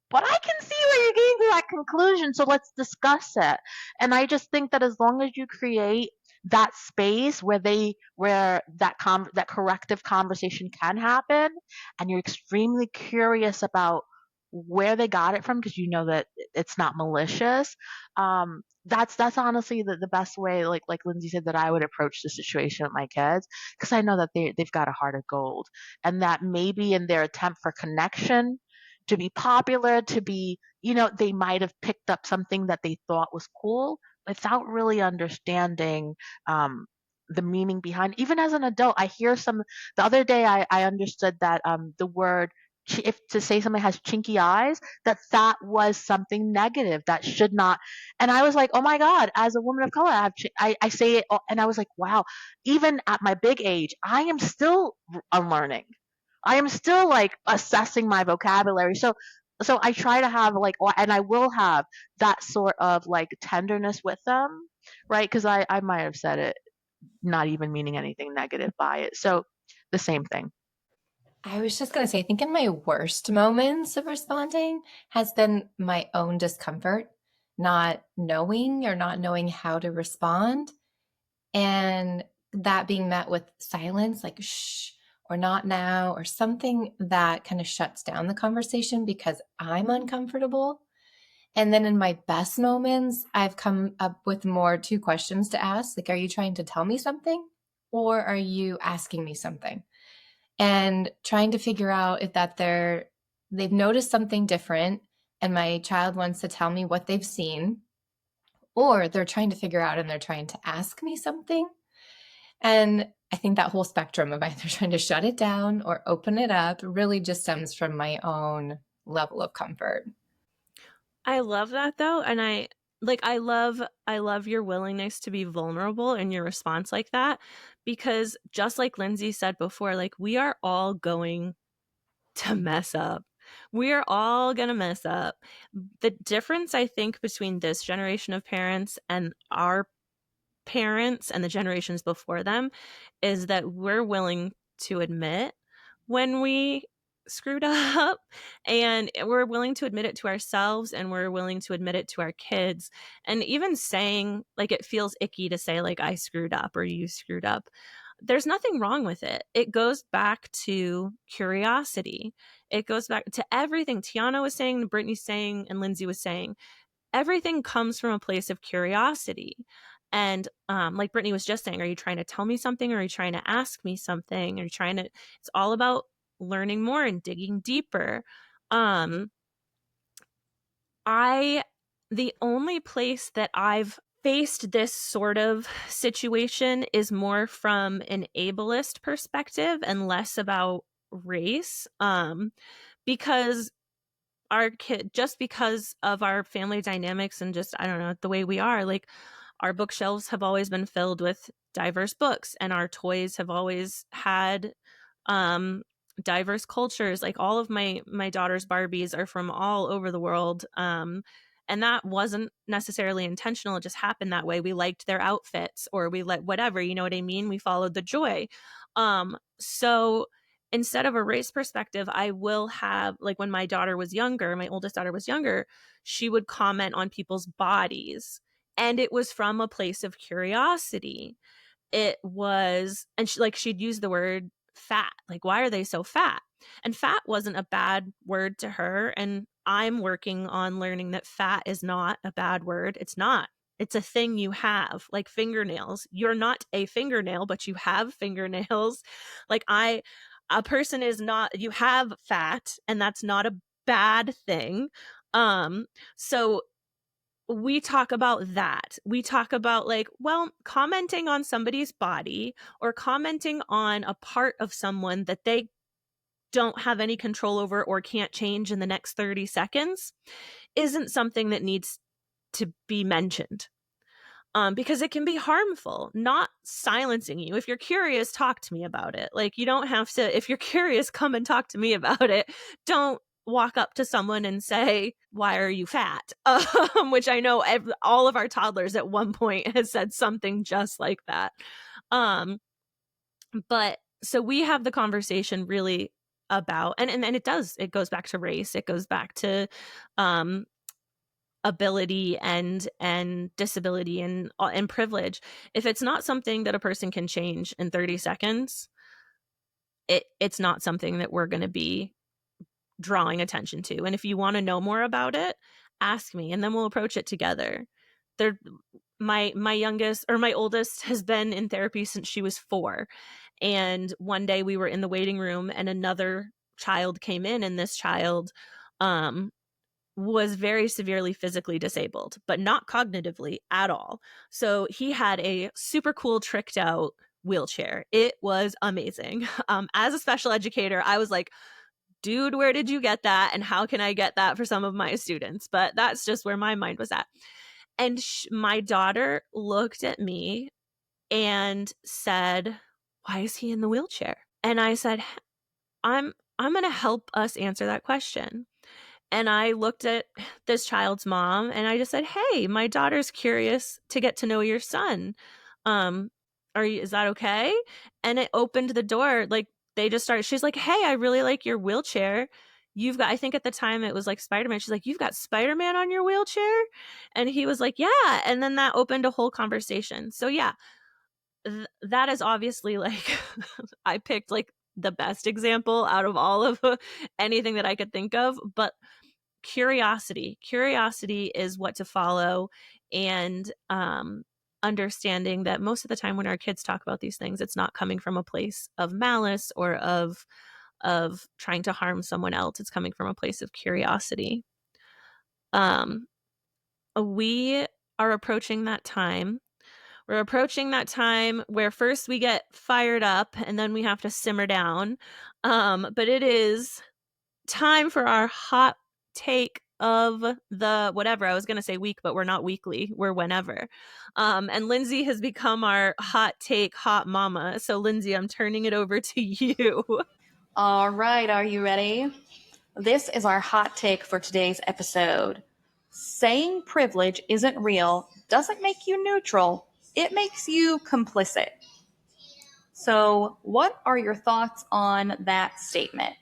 but I can see where you're getting to that conclusion, so let's discuss it. And I just think that as long as you create that space where that corrective conversation can happen, and you're extremely curious about where they got it from, because you know that it's not malicious, that's honestly the best way, like Lindsay said, that I would approach the situation with my kids, because I know that they've got a heart of gold, and that maybe in their attempt for connection, to be popular, to be, they might have picked up something that they thought was cool without really understanding the meaning behind. Even as an adult, I hear the other day I understood that the word, if to say something has chinky eyes, that was something negative that should not. And I was like, oh my God, as a woman of color, I say it, and I was like, wow, even at my big age, I am still unlearning. I am still like assessing my vocabulary. So I try to have like, and I will have that sort of like tenderness with them, right? Because I might have said it not even meaning anything negative by it. So the same thing. I was just going to say, I think in my worst moments of responding has been my own discomfort, not knowing or not knowing how to respond. And that being met with silence, like shh, or not now, or something that kind of shuts down the conversation because I'm uncomfortable. And then in my best moments, I've come up with more two questions to ask. Like, are you trying to tell me something? Or are you asking me something? And trying to figure out if that they've noticed something different and my child wants to tell me what they've seen, or they're trying to figure out and they're trying to ask me something. And I think that whole spectrum of either trying to shut it down or open it up really just stems from my own level of comfort. I love that though, and I love your willingness to be vulnerable in your response like that, because just like Lindsay said before, like we are all going to mess up. We are all going to mess up. The difference I think between this generation of parents and our parents and the generations before them is that we're willing to admit when we screwed up, and we're willing to admit it to ourselves, and we're willing to admit it to our kids. And even saying, like, it feels icky to say like I screwed up or you screwed up, there's nothing wrong with it. It goes back to curiosity. It goes back to everything Tianna was saying, Brittany saying, and Lindsay was saying. Everything comes from a place of curiosity. And like Brittany was just saying, are you trying to tell me something, or are you trying to ask me something? Are you trying to, it's all about learning more and digging deeper. The only place that I've faced this sort of situation is more from an ableist perspective and less about race. because our kid, just because of our family dynamics and just, I don't know, the way we are, like our bookshelves have always been filled with diverse books, and our toys have always had diverse cultures. Like all of my daughter's Barbies are from all over the world. And that wasn't necessarily intentional. It just happened that way. We liked their outfits, or we let whatever, you know what I mean? We followed the joy. So instead of a race perspective, I will have, like when my daughter was younger, my oldest daughter was younger, she would comment on people's bodies. And it was from a place of curiosity. It was, and she'd use the word fat. Like, why are they so fat? And fat wasn't a bad word to her. And I'm working on learning that fat is not a bad word. It's not. It's a thing you have, like fingernails. You're not a fingernail, but you have fingernails. Like a person is not, you have fat, and that's not a bad thing. So we talk about that. We talk about like, well, commenting on somebody's body or commenting on a part of someone that they don't have any control over or can't change in the next 30 seconds isn't something that needs to be mentioned. Because it can be harmful. Not silencing you. If you're curious, talk to me about it. Like, you don't have to, if you're curious, come and talk to me about it. Don't walk up to someone and say, why are you fat? Which I know all of our toddlers at one point has said something just like that. But so we have the conversation really about, and it goes back to race. It goes back to ability and disability and privilege. If it's not something that a person can change in 30 seconds, it's not something that we're going to be drawing attention to. And if you want to know more about it, ask me, and then we'll approach it together. My youngest, or my oldest, has been in therapy since she was 4. And one day we were in the waiting room and another child came in, and this child was very severely physically disabled, but not cognitively at all. So he had a super cool tricked out wheelchair. It was amazing. As a special educator, I was like, dude, where did you get that? And how can I get that for some of my students? But that's just where my mind was at. And my daughter looked at me and said, why is he in the wheelchair? And I said, I'm going to help us answer that question. And I looked at this child's mom and I just said, hey, my daughter's curious to get to know your son. Is that okay? And it opened the door. Like, they just started, she's like, hey, I really like your wheelchair. You've got, I think at the time it was like Spider-Man. She's like, you've got Spider-Man on your wheelchair? And he was like, yeah. And then that opened a whole conversation. So yeah, that is obviously like, I picked like the best example out of all of anything that I could think of, but curiosity is what to follow. And understanding that most of the time when our kids talk about these things, it's not coming from a place of malice or of trying to harm someone else. It's coming from a place of curiosity. We are approaching that time. We're approaching that time where first we get fired up and then we have to simmer down. But it is time for our hot take of the whatever. I was going to say week, but we're not weekly. We're whenever. And Lindsey has become our hot take hot mama. So Lindsey, I'm turning it over to you. All right, are you ready? This is our hot take for today's episode. Saying privilege isn't real doesn't make you neutral. It makes you complicit. So, what are your thoughts on that statement?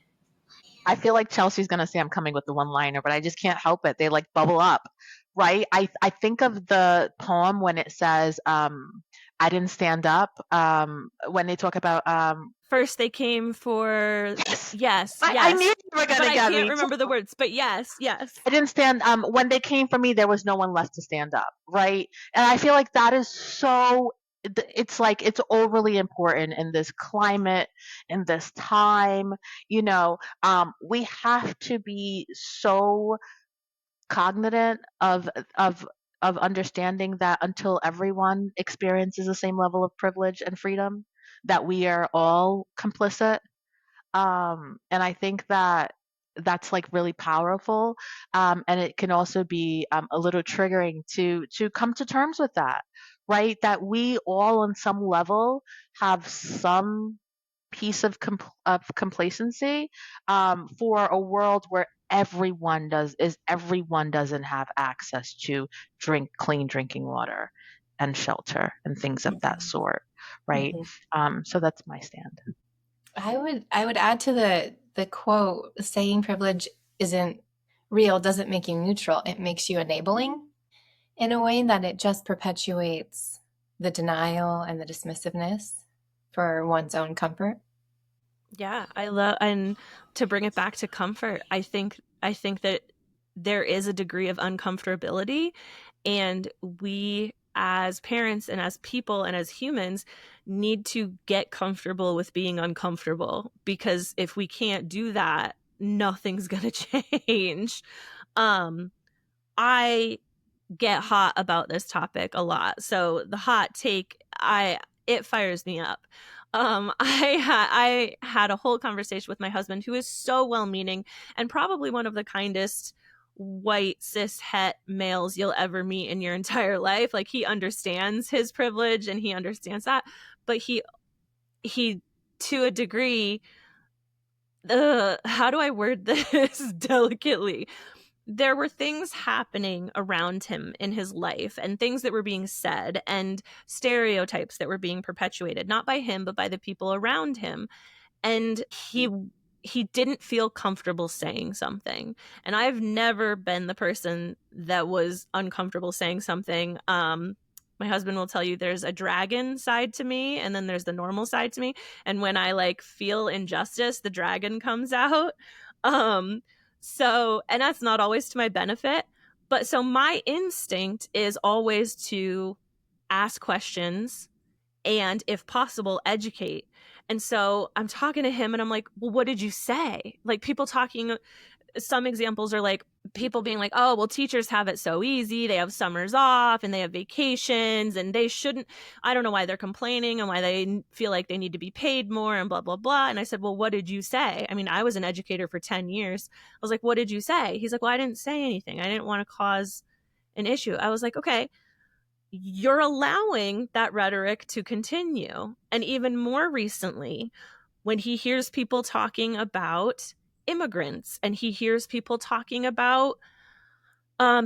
I feel like Chelsea's going to say I'm coming with the one-liner, but I just can't help it. They like bubble up, right? I think of the poem when it says, I didn't stand up. When they talk about First they came for yes. I knew you were going to get me. I can't remember the words, but yes. I didn't stand. When they came for me, there was no one left to stand up, right? And I feel like that is so. It's like it's overly important in this climate, in this time. You know, we have to be so cognizant of understanding that until everyone experiences the same level of privilege and freedom, that we are all complicit. And I think that that's like really powerful. And it can also be a little triggering to come to terms with that, right? That we all on some level have some piece of complacency for a world where everyone doesn't have access to clean drinking water and shelter and things of that sort, right? So that's my stand. I would add to the quote, saying privilege isn't real doesn't make you neutral. It makes you enabling in a way that it just perpetuates the denial and the dismissiveness for one's own comfort. Yeah, I love, and to bring it back to comfort, I think that there is a degree of uncomfortability, and we as parents and as people and as humans need to get comfortable with being uncomfortable, because if we can't do that, nothing's going to change. I get hot about this topic a lot. So the hot take, it fires me up. I had a whole conversation with my husband, who is so well-meaning and probably one of the kindest white cis het males you'll ever meet in your entire life. Like, he understands his privilege and he understands that, but he to a degree, how do I word this delicately? There were things happening around him in his life, and things that were being said, and stereotypes that were being perpetuated, not by him, but by the people around him. And he didn't feel comfortable saying something. And I've never been the person that was uncomfortable saying something. My husband will tell you there's a dragon side to me, and then there's the normal side to me. And when I like feel injustice, the dragon comes out. So, and that's not always to my benefit, but so my instinct is always to ask questions and, if possible, educate. And so I'm talking to him and I'm like, well, what did you say? Like, people talking, some examples are like people being like, oh, well, teachers have it so easy. They have summers off and they have vacations, and they shouldn't, I don't know why they're complaining and why they feel like they need to be paid more and blah, blah, blah. And I said, well, what did you say? I mean, I was an educator for 10 years. I was like, what did you say? He's like, well, I didn't say anything. I didn't want to cause an issue. I was like, okay, you're allowing that rhetoric to continue. And even more recently, when he hears people talking about immigrants, and he hears people talking about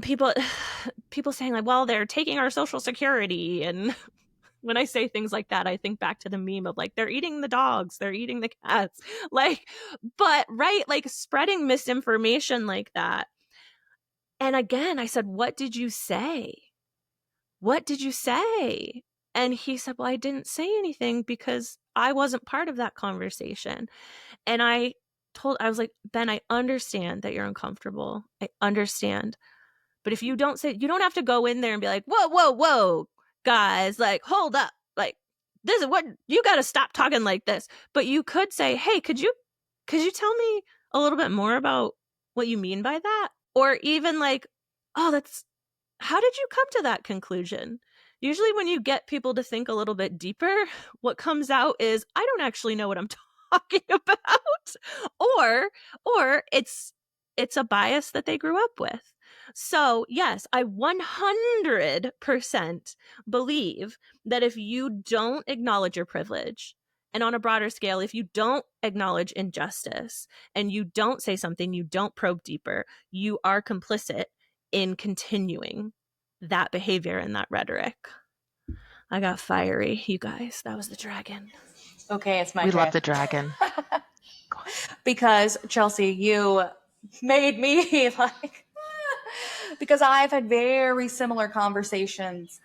people saying like, well, they're taking our Social Security. And when I say things like that, I think back to the meme of like, they're eating the dogs, they're eating the cats, like, but right, like spreading misinformation like that. And again, I said, what did you say? What did you say? And he said, well, I didn't say anything because I wasn't part of that conversation. And I was like, Ben, I understand that you're uncomfortable. I understand. But if you don't say, you don't have to go in there and be like, whoa, whoa, whoa, guys, like, hold up. Like, this is what, you got to stop talking like this. But you could say, hey, could you tell me a little bit more about what you mean by that? Or even like, oh, how did you come to that conclusion? Usually when you get people to think a little bit deeper, what comes out is, I don't actually know what I'm talking about. Or it's a bias that they grew up with. So yes, I 100% believe that if you don't acknowledge your privilege, and on a broader scale, if you don't acknowledge injustice and you don't say something, you don't probe deeper, you are complicit in continuing that behavior and that rhetoric. I got fiery, you guys. That was the dragon. Okay, it's my We turn. love the dragon. Because Chelsea, you made me like, because I've had very similar conversations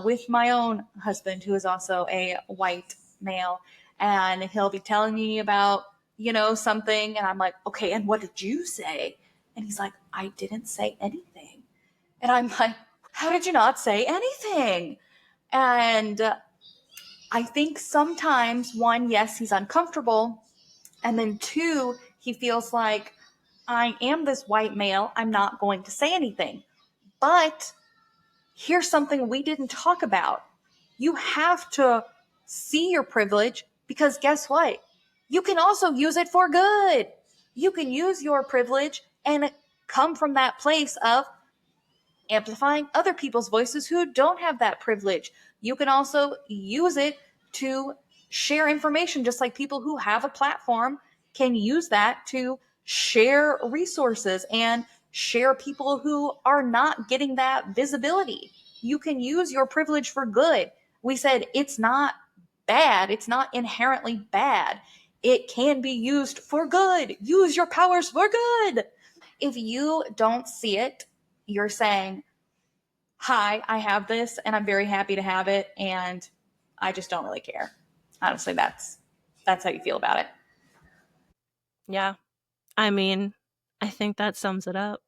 with my own husband, who is also a white male, and he'll be telling me about, something, and I'm like, okay, and what did you say? And he's like, I didn't say anything. And I'm like, how did you not say anything? And I think sometimes, one, yes, he's uncomfortable. And then two, he feels like, I am this white male, I'm not going to say anything. But here's something we didn't talk about. You have to see your privilege, because guess what? You can also use it for good. You can use your privilege and come from that place of amplifying other people's voices who don't have that privilege. You can also use it to share information, just like people who have a platform can use that to share resources and share people who are not getting that visibility. You can use your privilege for good. We said it's not bad. It's not inherently bad. It can be used for good. Use your powers for good. If you don't see it, you're saying, hi, I have this and I'm very happy to have it and I just don't really care. Honestly, that's how you feel about it. Yeah. I mean, I think that sums it up.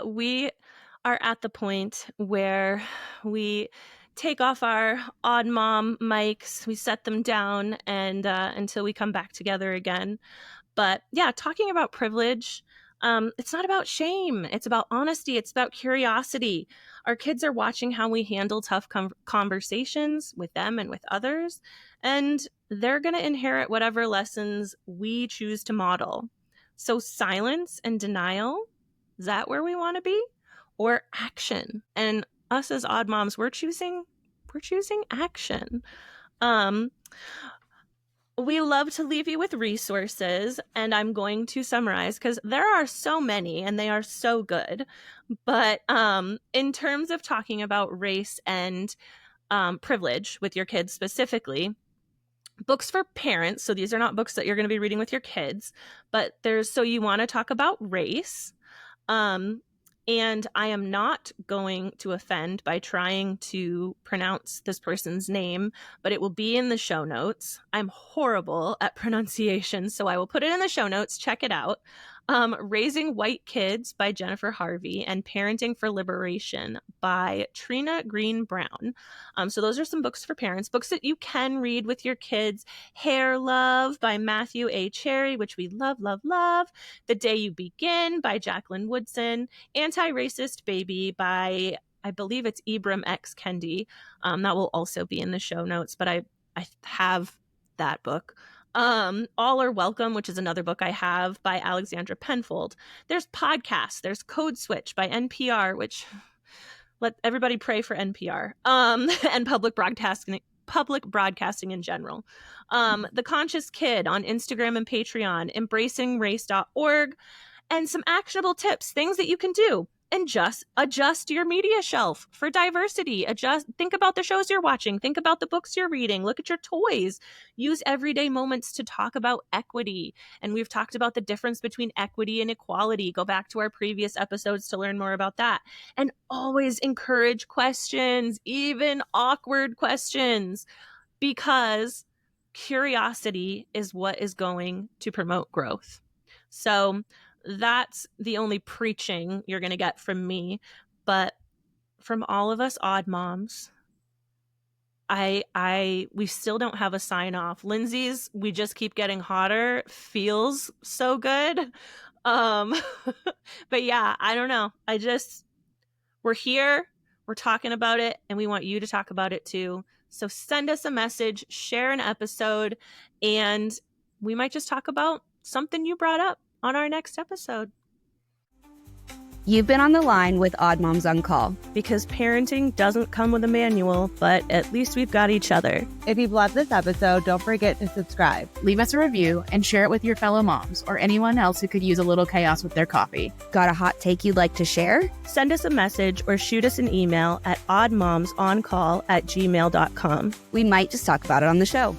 We are at the point where we take off our odd mom mics, we set them down, and until we come back together again. But yeah, talking about privilege, it's not about shame. It's about honesty. It's about curiosity. Our kids are watching how we handle tough conversations with them and with others, and they're going to inherit whatever lessons we choose to model. So silence and denial, is that where we want to be? Or action? And us as odd moms, we're choosing action. We love to leave you with resources, and I'm going to summarize because there are so many and they are so good. But in terms of talking about race and privilege with your kids specifically, books for parents. So these are not books that you're going to be reading with your kids, but so you want to talk about race. And I am not going to offend by trying to pronounce this person's name, but it will be in the show notes. I'm horrible at pronunciation, so I will put it in the show notes. Check it out. Raising White Kids by Jennifer Harvey and Parenting for Liberation by Trina Green Brown. So those are some books for parents, books that you can read with your kids. Hair Love by Matthew A. Cherry, which we love, love, love. The Day You Begin by Jacqueline Woodson. Anti-Racist Baby by, I believe it's Ibram X. Kendi. That will also be in the show notes, but I have that book. All Are Welcome, which is another book I have by Alexandra Penfold. There's podcasts. There's Code Switch by NPR, which let everybody pray for NPR. And public broadcasting in general. The Conscious Kid on Instagram and Patreon, embracingrace.org, and some actionable tips, things that you can do. And just adjust your media shelf for diversity. Think about the shows you're watching. Think about the books you're reading. Look at your toys. Use everyday moments to talk about equity. And we've talked about the difference between equity and equality. Go back to our previous episodes to learn more about that. And always encourage questions, even awkward questions, because curiosity is what is going to promote growth. So that's the only preaching you're going to get from me. But from all of us odd moms, we still don't have a sign off. Lindsey's We Just Keep Getting Hotter feels so good. But yeah, I don't know. We're here, we're talking about it, and we want you to talk about it too. So send us a message, share an episode, and we might just talk about something you brought up on our next episode. You've been on the line with Odd Moms on Call. Because parenting doesn't come with a manual, but at least we've got each other. If you've loved this episode, don't forget to subscribe. Leave us a review and share it with your fellow moms or anyone else who could use a little chaos with their coffee. Got a hot take you'd like to share? Send us a message or shoot us an email at oddmomsoncall@gmail.com. We might just talk about it on the show.